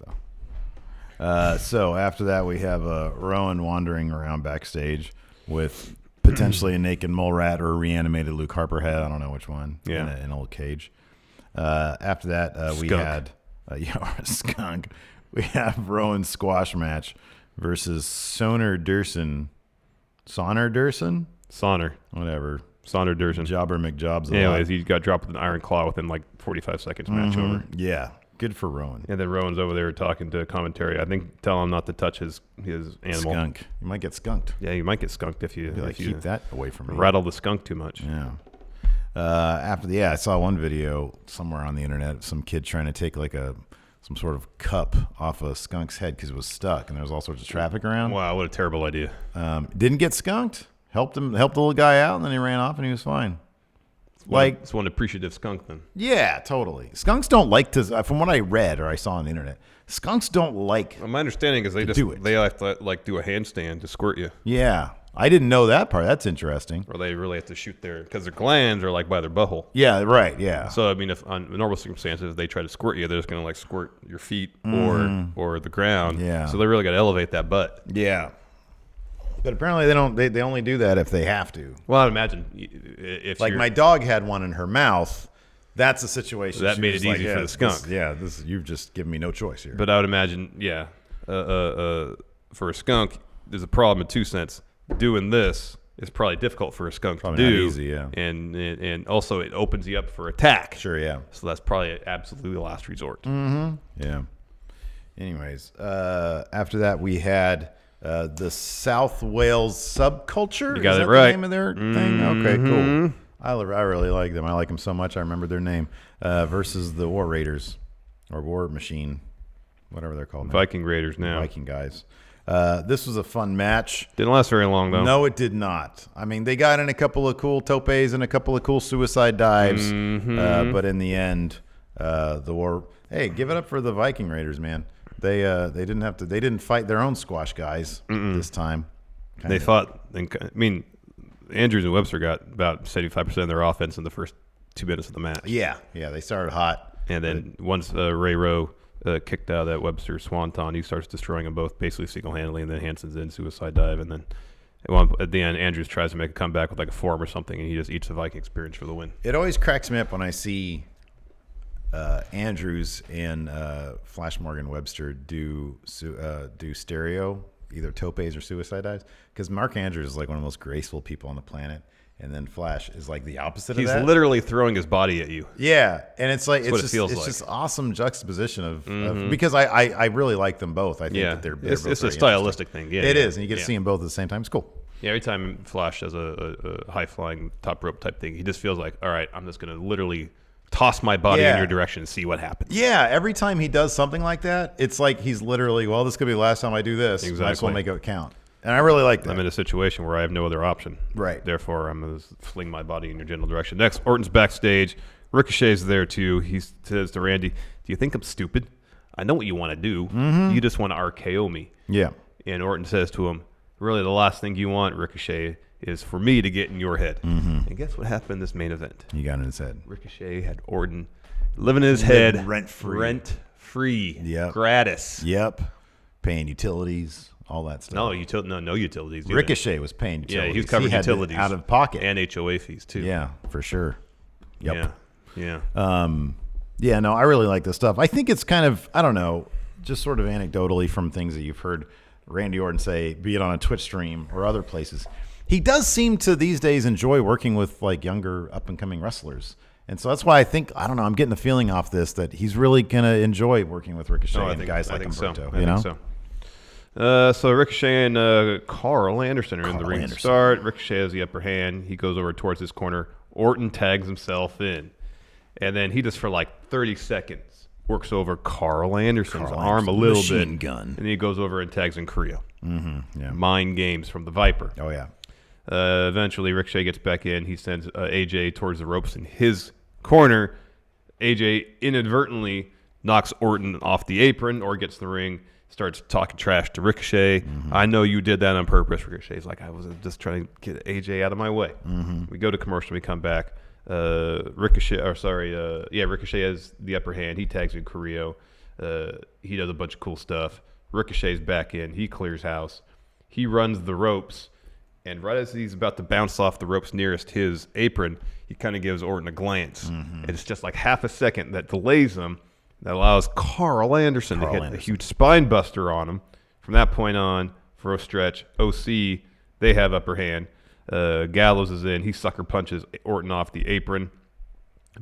though. So after that, we have Rowan wandering around backstage with potentially a naked mole rat or a reanimated Luke Harper head. I don't know which one. Yeah. In an old cage. After that, we Skunk. had a skunk. We have Rowan's squash match versus Sonner Durson. Sonner. Whatever. Sonner Durson. Jobber McJobs. Anyways, he got dropped with an iron claw within like 45 seconds match over. Yeah. Good for Rowan. And then Rowan's over there talking to commentary. I think tell him not to touch his animal. Skunk. You might get skunked. Yeah, you might get skunked if you, Like, keep that away from me. rattle the skunk too much. Yeah. I saw one video somewhere on the internet of some kid trying to take like a some sort of cup off a skunk's head because it was stuck, and there was all sorts of traffic around. Wow, what a terrible idea. Didn't get skunked. Helped the little guy out, and then he ran off, and he was fine. It's one appreciative skunk then. Yeah, totally. Skunks don't like to. From what I read or I saw on the internet, skunks don't like. Well, my understanding is they have to like do a handstand to squirt you. Yeah, I didn't know that part. That's interesting. Or they really have to shoot because their glands are like by their butthole. Yeah, right. Yeah. So I mean, if on normal circumstances they try to squirt you, they're just gonna like squirt your feet or the ground. Yeah. So they really got to elevate that butt. Yeah. But apparently they don't. They only do that if they have to. Well, I'd imagine if like my dog had one in her mouth. That's a situation. That made it easy for the skunk. You've just given me no choice here. But I would imagine, for a skunk, there's a problem in two sense. Doing this is probably difficult for a skunk to do. Not easy, yeah. And also it opens you up for attack. Sure, yeah. So that's probably absolutely the last resort. Mm-hmm. Yeah. Anyways, after that we had the South Wales subculture. You got Is it that right. The name of their thing? Okay, cool. I really like them. I like them so much. I remember their name. Versus the War Raiders or War Machine, whatever they're called now. Viking Raiders now. Viking guys. This was a fun match. Didn't last very long, though. No, it did not. I mean, they got in a couple of cool topes and a couple of cool suicide dives. But in the end, the War... Hey, give it up for the Viking Raiders, man. They didn't have to... They didn't fight their own squash guys this time. They fought... I mean, Andrews and Webster got about 75% of their offense in the first 2 minutes of the match. Yeah, they started hot. And then once Ray Rowe kicked out that Webster swanton, he starts destroying them both basically single-handedly, and then Hansen's in suicide dive, and then at the end, Andrews tries to make a comeback with like a forearm or something, and he just eats the Viking experience for the win. It always cracks me up when I see Andrews and Flash Morgan Webster do stereo, either topes or suicide dives, because Mark Andrews is like one of the most graceful people on the planet, and then Flash is like the opposite of that. He's literally throwing his body at you. Yeah, and it's like it's like. just awesome juxtaposition of because I really like them both. I think that they're it's both a stylistic thing. Yeah, it is, and you get to see them both at the same time. It's cool. Yeah, every time Flash does a high flying top rope type thing, he just feels like, all right, I'm just going to literally toss my body in your direction and see what happens. Yeah, every time he does something like that, it's like he's literally, well, this could be the last time I do this. Exactly. Might as well make it count. And I really like that. I'm in a situation where I have no other option. Right. Therefore, I'm going to fling my body in your general direction. Next, Orton's backstage. Ricochet's there, too. He says to Randy, do you think I'm stupid? I know what you want to do. You just want to RKO me. Yeah. And Orton says to him, really, the last thing you want, Ricochet, is for me to get in your head. And guess what happened in this main event? He got in his head. Ricochet had Orton living in his head. Rent-free. Rent-free. Yep. Gratis. Yep. Paying utilities, all that stuff. No utilities. Either. Ricochet was paying utilities. Yeah, he was covering utilities. Out of pocket. And HOA fees, too. Yeah, for sure. Yep. Yeah. Yeah, no, I really like this stuff. I think it's kind of, I don't know, just sort of anecdotally from things that you've heard Randy Orton say, be it on a Twitch stream or other places. He does seem to these days enjoy working with like younger up and coming wrestlers. And so that's why I think, I don't know, I'm getting the feeling off this that he's really going to enjoy working with Ricochet and guys like Humberto. I think so. So Ricochet and Carl Anderson are in the ring to start. Ricochet has the upper hand. He goes over towards his corner. Orton tags himself in. And then he just for like 30 seconds works over Carl Anderson's arm a little bit. Gun. And he goes over and tags in Korea. Yeah. Mind games from the Viper. Oh, yeah. Eventually, Ricochet gets back in. He sends AJ towards the ropes in his corner. AJ inadvertently knocks Orton off the apron or gets in the ring, starts talking trash to Ricochet. I know you did that on purpose. Ricochet's like, I was just trying to get AJ out of my way. We go to commercial. We come back. Ricochet has the upper hand. He tags in Carrillo. He does a bunch of cool stuff. Ricochet's back in. He clears house. He runs the ropes. And right as he's about to bounce off the ropes nearest his apron, he kind of gives Orton a glance. And it's just like half a second that delays him, that allows Carl Anderson to hit a huge spine buster on him. From that point on, for a stretch, OC, they have upper hand. Gallows is in. He sucker punches Orton off the apron.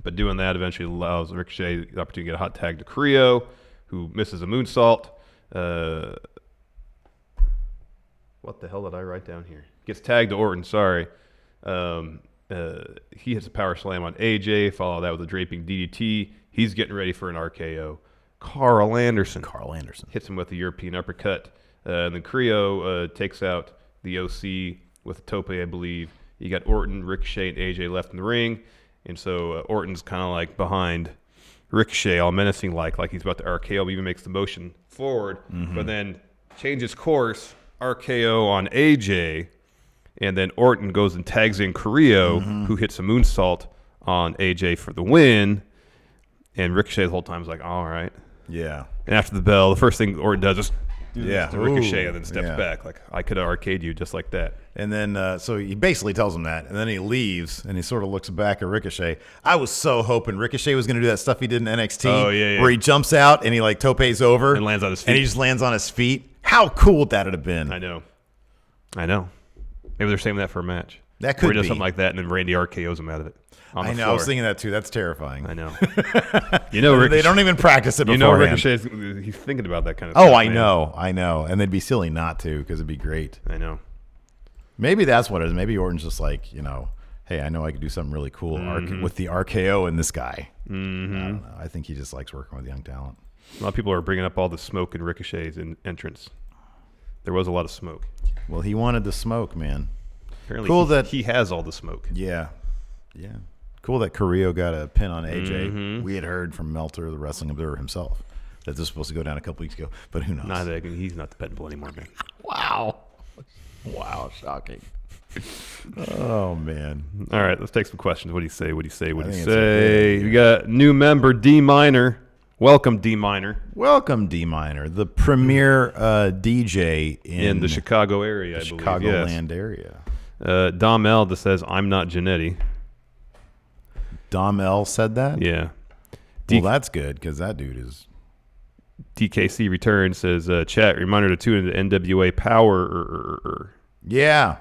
But doing that eventually allows Ricochet the opportunity to get a hot tag to Carrillo, who misses a moonsault. What the hell did I write down here? Gets tagged to Orton, sorry. He hits a power slam on AJ, follow that with a draping DDT. He's getting ready for an RKO. Carl Anderson. Carl Anderson. Hits him with a European uppercut. And then Carrillo takes out the OC with a tope, I believe. You got Orton, Ricochet, and AJ left in the ring. And so Orton's kind of like behind Ricochet, all menacing like he's about to RKO, even makes the motion forward, but then changes course, RKO on AJ, and then Orton goes and tags in Carrillo, who hits a moonsault on AJ for the win, and Ricochet the whole time is like, all right. Yeah. And after the bell, the first thing Orton does is to Ricochet Ooh, and then steps back. Like, I could have arcade you just like that. And then, so he basically tells him that, and then he leaves, and he sort of looks back at Ricochet. I was so hoping Ricochet was going to do that stuff he did in NXT, where he jumps out and he like topes over And lands on his feet. and he just lands on his feet. How cool would that have been? I know. Maybe they're saving that for a match. That could Where he does be something like that, and then Randy RKO's him out of it. I know. I was thinking that too. That's terrifying. I know. Ricochet, they don't even practice it beforehand. Ricochet, he's thinking about that kind of stuff. Oh, I know. And they'd be silly not to, because it'd be great. I know. Maybe that's what it is. Maybe Orton's just like, hey, I know I could do something really cool with the RKO in this guy. I don't know. I think he just likes working with young talent. A lot of people are bringing up all the smoke in Ricochet's entrance. There was a lot of smoke. Well, he wanted the smoke, man. Apparently cool that he has all the smoke. Yeah. Cool that Carrillo got a pin on AJ. We had heard from Melter, the Wrestling Observer himself, that this was supposed to go down a couple weeks ago, but who knows? He's not dependable anymore, man. Wow, shocking. Oh, man. All right, let's take some questions. What do you say? We got new member D Minor. Welcome, D Minor. Welcome, D Minor, the premier DJ in the Chicago area, I believe. Chicagoland area. Dom L just says, I'm not Janetti. Dom L said that? Yeah. Well, that's good, because that dude is... DKC returns, says, chat, reminder to tune into NWA Power. Yeah.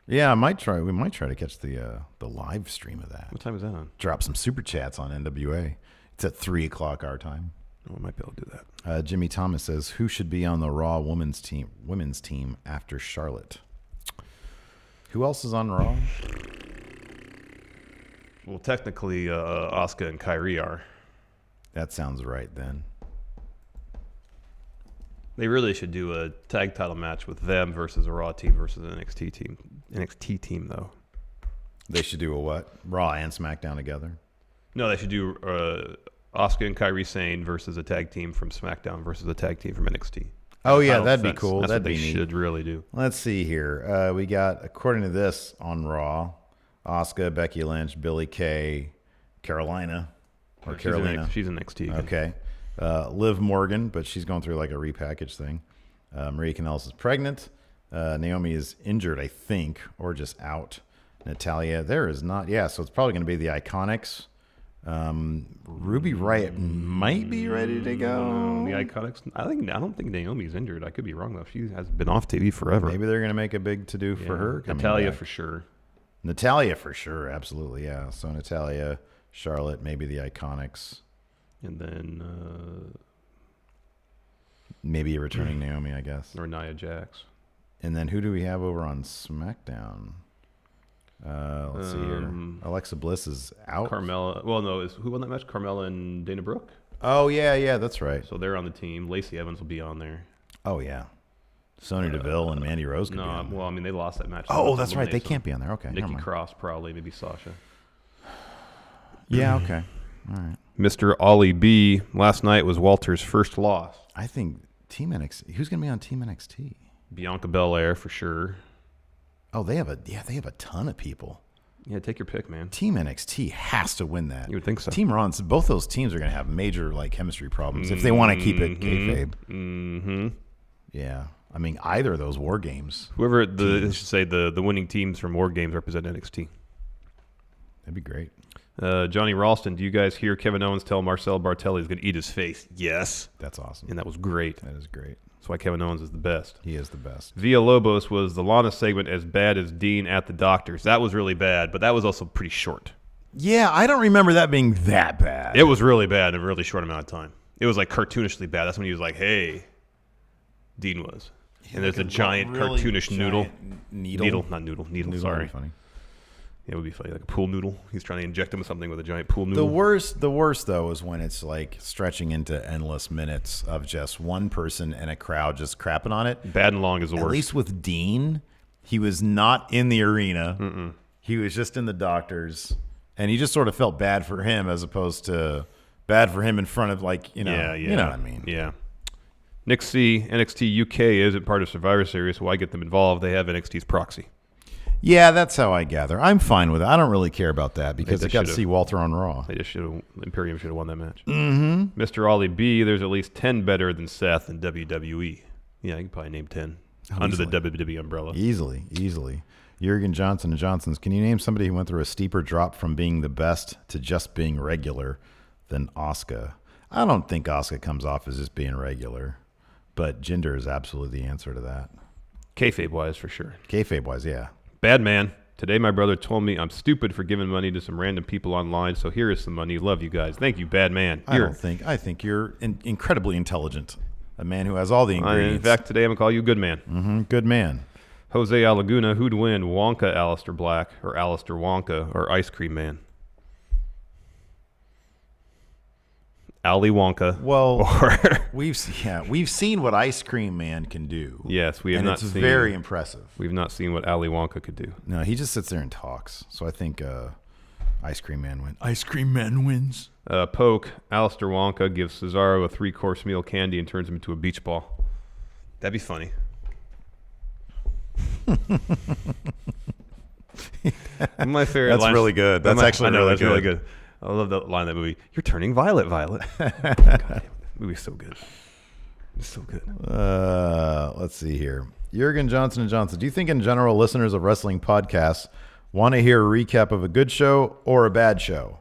Yeah, we might try to catch the live stream of that. What time is that on? Drop some super chats on NWA. It's at 3 o'clock our time. Oh, I might be able to do that. Jimmy Thomas says, who should be on the Raw women's team after Charlotte? Who else is on Raw? Well, technically, Asuka and Kairi are. That sounds right then. They really should do a tag title match with them versus a Raw team versus an NXT team. NXT team, though. They should do a what? Raw and SmackDown together? No, they should do Asuka and Kairi Sane versus a tag team from SmackDown versus a tag team from NXT. Oh, yeah, that'd be cool. That's that'd what be they neat. should really do. Let's see here. We got, according to this on Raw, Asuka, Becky Lynch, Billie Kay, Carolina. Or Carolina. She's in NXT again. Okay. Liv Morgan, but she's going through like a repackage thing. Marie Kanellis is pregnant. Naomi is injured, I think, or just out. Natalia, there is not. Yeah, so it's probably going to be the Iconics. Ruby Riott might be ready to go. The Iconics. I don't think Naomi's injured. I could be wrong though. She has been off TV forever. Maybe they're going to make a big to do for her. Natalia back. for sure. Natalia for sure, absolutely, yeah. So Natalia, Charlotte, maybe the Iconics. And then maybe a returning Naomi, I guess. Or Nia Jax. And then who do we have over on SmackDown? Let's see here. Alexa Bliss is out. Carmella. Well, no, who won that match? Carmella and Dana Brooke? Oh, yeah, that's right. So they're on the team. Lacey Evans will be on there. Oh, yeah. Sonya Deville and Mandy Rose could be on there. Well, I mean, they lost that match. Oh, that's right. They can't be on there. Okay. Nikki Cross, probably. Maybe Sasha. Yeah, okay. All right. Mr. Ollie B. Last night was Walter's first loss. I think Team NXT. Who's going to be on Team NXT? Bianca Belair for sure. Oh, they have a ton of people. Yeah, take your pick, man. Team NXT has to win that. You would think so. Team Raw, both those teams are going to have major chemistry problems if they want to keep it kayfabe. Mm-hmm. Yeah, I mean either of those War Games. Whoever the winning teams from War Games represent NXT. That'd be great. Johnny Ralston, do you guys hear Kevin Owens tell Marcel Bartelli he's going to eat his face? Yes. That's awesome. And that was great. That is great. That's why Kevin Owens is the best. He is the best. Villa Lobos was the Lana segment as bad as Dean at the doctor's. That was really bad, but that was also pretty short. Yeah, I don't remember that being that bad. It was really bad in a really short amount of time. It was like cartoonishly bad. That's when he was like, hey, Dean was. And there's a giant really cartoonish giant noodle. Needle, Sorry. Funny. Yeah, it would be funny, like a pool noodle. He's trying to inject him with something with a giant pool noodle. The worst though is when it's like stretching into endless minutes of just one person and a crowd just crapping on it. Bad and long is the worst. At least with Dean, he was not in the arena. He was just in the doctors, and you just sort of felt bad for him as opposed to bad for him in front of you know what I mean. Yeah. Nick C, NXT UK isn't part of Survivor Series, so why get them involved? They have NXT's proxy. Yeah, that's how I gather. I'm fine with it. I don't really care about that because I got to see Walter on Raw. They just Imperium should have won that match. Mm-hmm. Mr. Ollie B, there's at least 10 better than Seth in WWE. Yeah, you can probably name 10 under the WWE umbrella. Easily. Jurgen Johnson and Johnson's. Can you name somebody who went through a steeper drop from being the best to just being regular than Asuka? I don't think Asuka comes off as just being regular, but Jinder is absolutely the answer to that. Kayfabe-wise, for sure. Kayfabe-wise, yeah. Bad man. Today my brother told me I'm stupid for giving money to some random people online, so here is some money. Love you guys. Thank you, bad man. I think you're incredibly intelligent. A man who has all the ingredients. In fact, today I'm going to call you good man. Mm-hmm, good man. Jose Alaguna, who'd win, Wonka Alistair Black or Alistair Wonka or Ice Cream Man? Ali Wonka. Well, we've seen what Ice Cream Man can do. Yes, we have not seen. And it's very impressive. We've not seen what Ali Wonka could do. No, he just sits there and talks. So I think Ice Cream Man wins. Ice Cream Man wins. Poke, Alistair Wonka gives Cesaro a 3-course meal candy and turns him into a beach ball. That'd be funny. My favorite That's line. really good. That's actually really good. I love that line of that movie. You're turning violet, Violet. God, movie's so good. It's so good. Let's see here. Jurgen Johnson and Johnson. Do you think in general listeners of wrestling podcasts want to hear a recap of a good show or a bad show?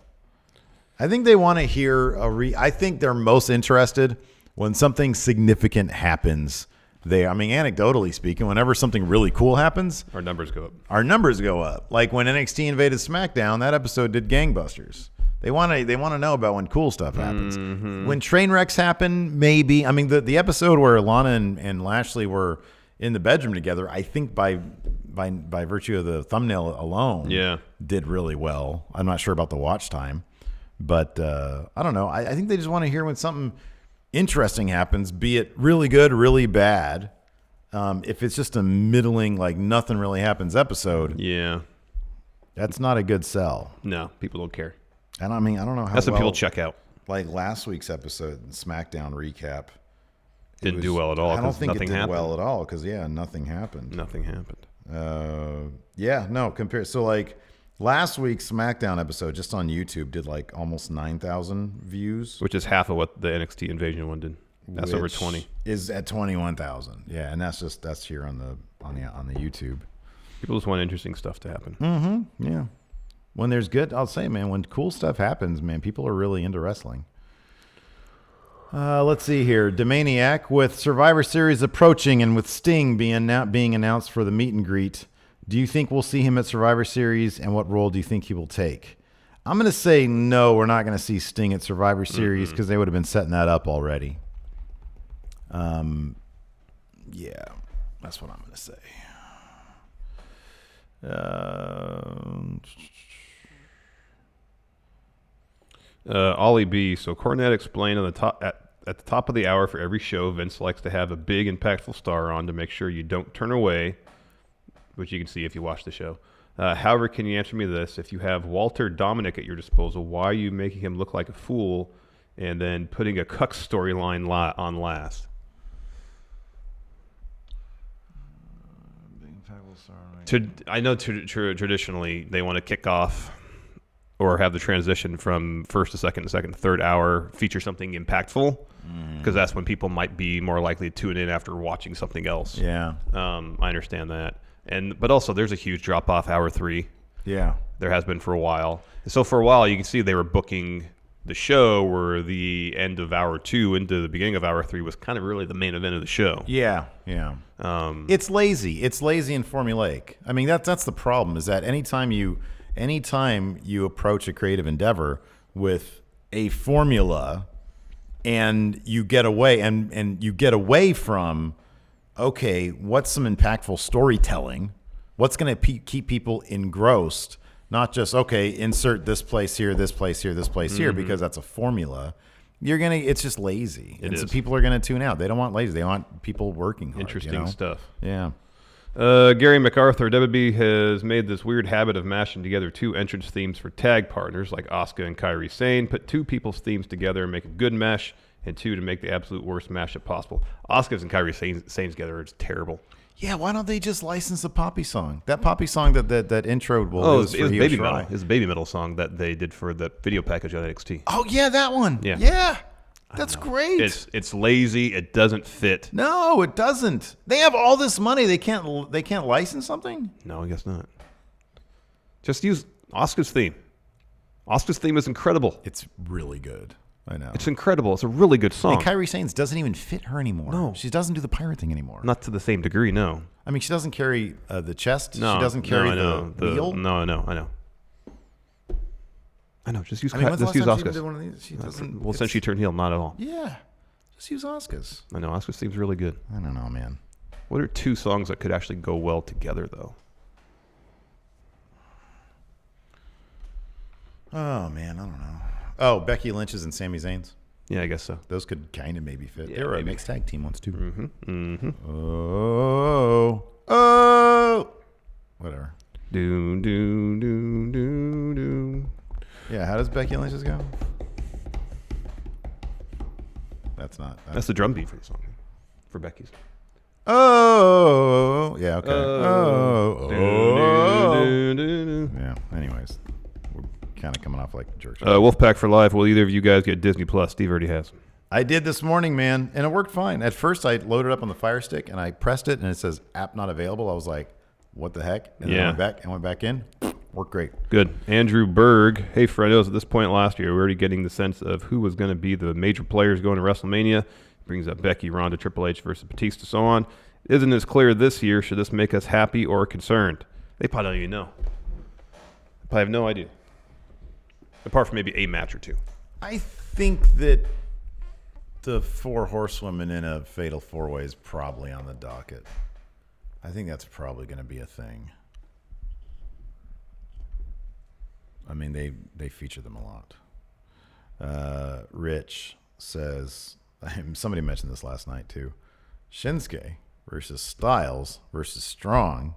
I think they want to hear I think they're most interested when something significant happens. Anecdotally speaking, whenever something really cool happens, our numbers go up. Like when NXT invaded SmackDown, that episode did gangbusters. They want to know about when cool stuff happens. Mm-hmm. When train wrecks happen, maybe. I mean, the episode where Lana and Lashley were in the bedroom together, I think by virtue of the thumbnail alone, did really well. I'm not sure about the watch time, but I don't know. I think they just want to hear when something interesting happens, be it really good, really bad. If it's just a middling, like nothing really happens episode, that's not a good sell. No, people don't care. And I don't know how that's when people check out. Like last week's episode, SmackDown recap, didn't do well at all. I don't think it did well at all because nothing happened. Compare. So like last week's SmackDown episode just on YouTube did like almost 9,000 views, which is half of what the NXT Invasion one did. That's over 20. Is at 21,000. Yeah, and that's here on the YouTube. People just want interesting stuff to happen. Mm-hmm. Yeah. When there's good, I'll say, man, when cool stuff happens, man, people are really into wrestling. Let's see here. Demaniac, with Survivor Series approaching and with Sting being announced for the meet and greet, do you think we'll see him at Survivor Series, and what role do you think he will take? I'm going to say no, we're not going to see Sting at Survivor Series because they would have been setting that up already. Yeah, that's what I'm going to say. Ollie B. So Cornette explained on the top at the top of the hour for every show, Vince likes to have a big, impactful star on to make sure you don't turn away, which you can see if you watch the show. However, can you answer me this? If you have Walter Dominic at your disposal, why are you making him look like a fool and then putting a cuck storyline on last? I know traditionally they want to kick off or have the transition from first to second to third hour feature something impactful because that's when people might be more likely to tune in after watching something else. Yeah. I understand that. But also there's a huge drop off hour 3. Yeah. There has been for a while. And so for a while you can see they were booking the show where the end of hour 2 into the beginning of hour 3 was kind of really the main event of the show. Yeah. It's lazy. It's lazy and formulaic. I mean, that's the problem is that anytime you approach a creative endeavor with a formula and you get away and you get away from, okay, what's some impactful storytelling? What's going to keep people engrossed, not just, okay, insert this place here, this place here, this place here, because that's a formula. It's just lazy. So people are going to tune out. They don't want lazy. They want people working hard. Interesting stuff. Yeah. Gary MacArthur, WWE has made this weird habit of mashing together 2 entrance themes for tag partners like Asuka and Kairi Sane. Put 2 people's themes together and make a good mesh, and 2 to make the absolute worst mashup possible. Asuka's and Kairi Sane together is terrible. Yeah, why don't they just license the Poppy song? That Poppy song that intro will it was Baby Metal. It was a Baby Metal song that they did for the video package on NXT. Oh yeah, that one. Yeah. That's great. It's lazy. It doesn't fit. No, it doesn't. They have all this money. They can't license something? No, I guess not. Just use Asuka's theme. Asuka's theme is incredible. It's really good. I know. It's incredible. It's a really good song. And Kairi Sane's doesn't even fit her anymore. No. She doesn't do the pirate thing anymore. Not to the same degree, no. I mean, she doesn't carry the chest. No. She doesn't carry the wheel. No, I know. Just use Asuka's. She doesn't. Well, since she turned heel, not at all. Yeah. Just use Asuka's. I know. Asuka's theme's really good. I don't know, man. What are 2 songs that could actually go well together, though? Oh, man. I don't know. Oh, Becky Lynch's and Sami Zayn's. Yeah, I guess so. Those could kind of maybe fit. Yeah, they were maybe. a mixed tag team once, too. Mm-hmm. Oh. Whatever. Do. Yeah, how does Becky Lynch's go? That's the drum beat for the song. For Becky's. Oh. Yeah, okay. Yeah, anyways. We're kind of coming off like jerks. Wolfpack for life. Will either of you guys get Disney Plus? Steve already has. I did this morning, man, and it worked fine. At first, I loaded up on the Fire Stick, and I pressed it, and it says app not available. I was like, what the heck? And then I went back in. Worked great. Good. Andrew Berg. Hey, Fredos, at this point last year, we're already getting the sense of who was going to be the major players going to WrestleMania. Brings up Becky, Ronda, Triple H versus Batista, so on. Isn't as clear this year. Should this make us happy or concerned? They probably don't even know. They probably have no idea. Apart from maybe a match or 2. I think that the 4 horsewomen in a fatal 4-way is probably on the docket. I think that's probably going to be a thing. I mean, they feature them a lot. Rich says, somebody mentioned this last night too, Shinsuke versus Styles versus Strong.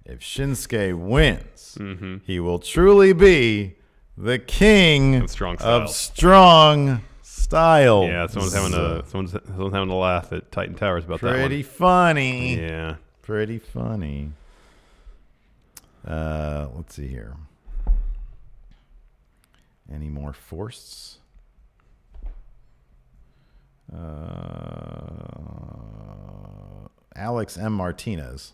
If Shinsuke wins, he will truly be the king of Strong Style. Yeah, someone's having a laugh at Titan Towers about that one. Pretty funny. Yeah. Pretty funny. Let's see here. Any more forced? Alex M. Martinez.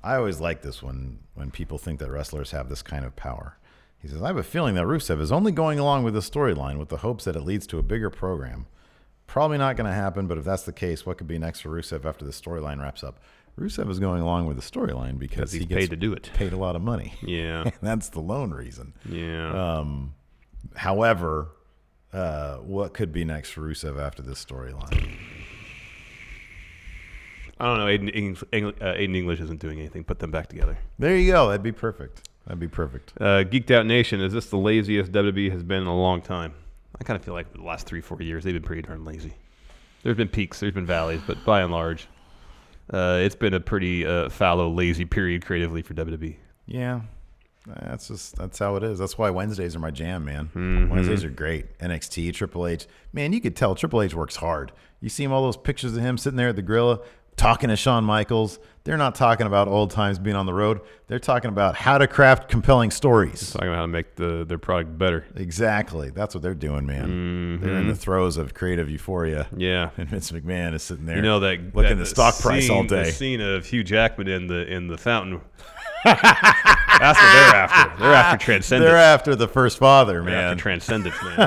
I always like this when people think that wrestlers have this kind of power. He says, I have a feeling that Rusev is only going along with the storyline with the hopes that it leads to a bigger program. Probably not going to happen, but if that's the case, what could be next for Rusev after the storyline wraps up? Rusev is going along with the storyline because he gets paid to do it. Paid a lot of money. Yeah. And that's the lone reason. Yeah. However, what could be next for Rusev after this storyline? I don't know. Aiden English isn't doing anything. Put them back together. There you go. That'd be perfect. Geeked Out Nation, is this the laziest WWE has been in a long time? I kind of feel like the last 3-4 years they've been pretty darn lazy. There's been peaks, there's been valleys, but by and large, it's been a pretty fallow, lazy period creatively for WWE. Yeah. That's how it is. That's why Wednesdays are my jam, man. Mm-hmm. Wednesdays are great. NXT, Triple H. Man, you could tell Triple H works hard. You see all those pictures of him sitting there at the Gorilla talking to Shawn Michaels. They're not talking about old times being on the road. They're talking about how to craft compelling stories. They're talking about how to make their product better. Exactly. That's what they're doing, man. Mm-hmm. They're in the throes of creative euphoria. Yeah. And Vince McMahon is sitting there looking at the stock price all day. The scene of Hugh Jackman in the fountain. That's what they're after. They're after transcendence. They're after the first father, man. They're after transcendence, man.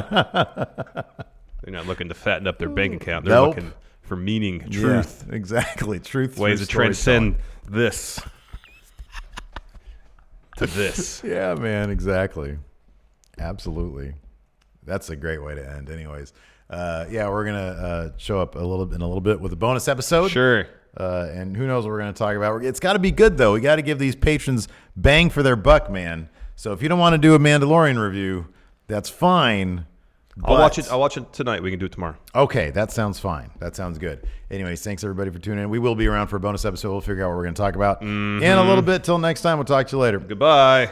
They're not looking to fatten up their bank account. They're looking for meaning, truth. Yeah, exactly. Truth. Ways to transcend this to this. Yeah, man. Exactly. Absolutely. That's a great way to end. Anyways, we're gonna show up in a little bit with a bonus episode. Sure. And who knows what we're going to talk about. It's got to be good, though. We got to give these patrons bang for their buck, man. So if you don't want to do a Mandalorian review, that's fine. I'll watch it. I'll watch it tonight. We can do it tomorrow. Okay, that sounds fine. That sounds good. Anyways, thanks everybody for tuning in. We will be around for a bonus episode. We'll figure out what we're going to talk about in a little bit. Till next time, we'll talk to you later. Goodbye.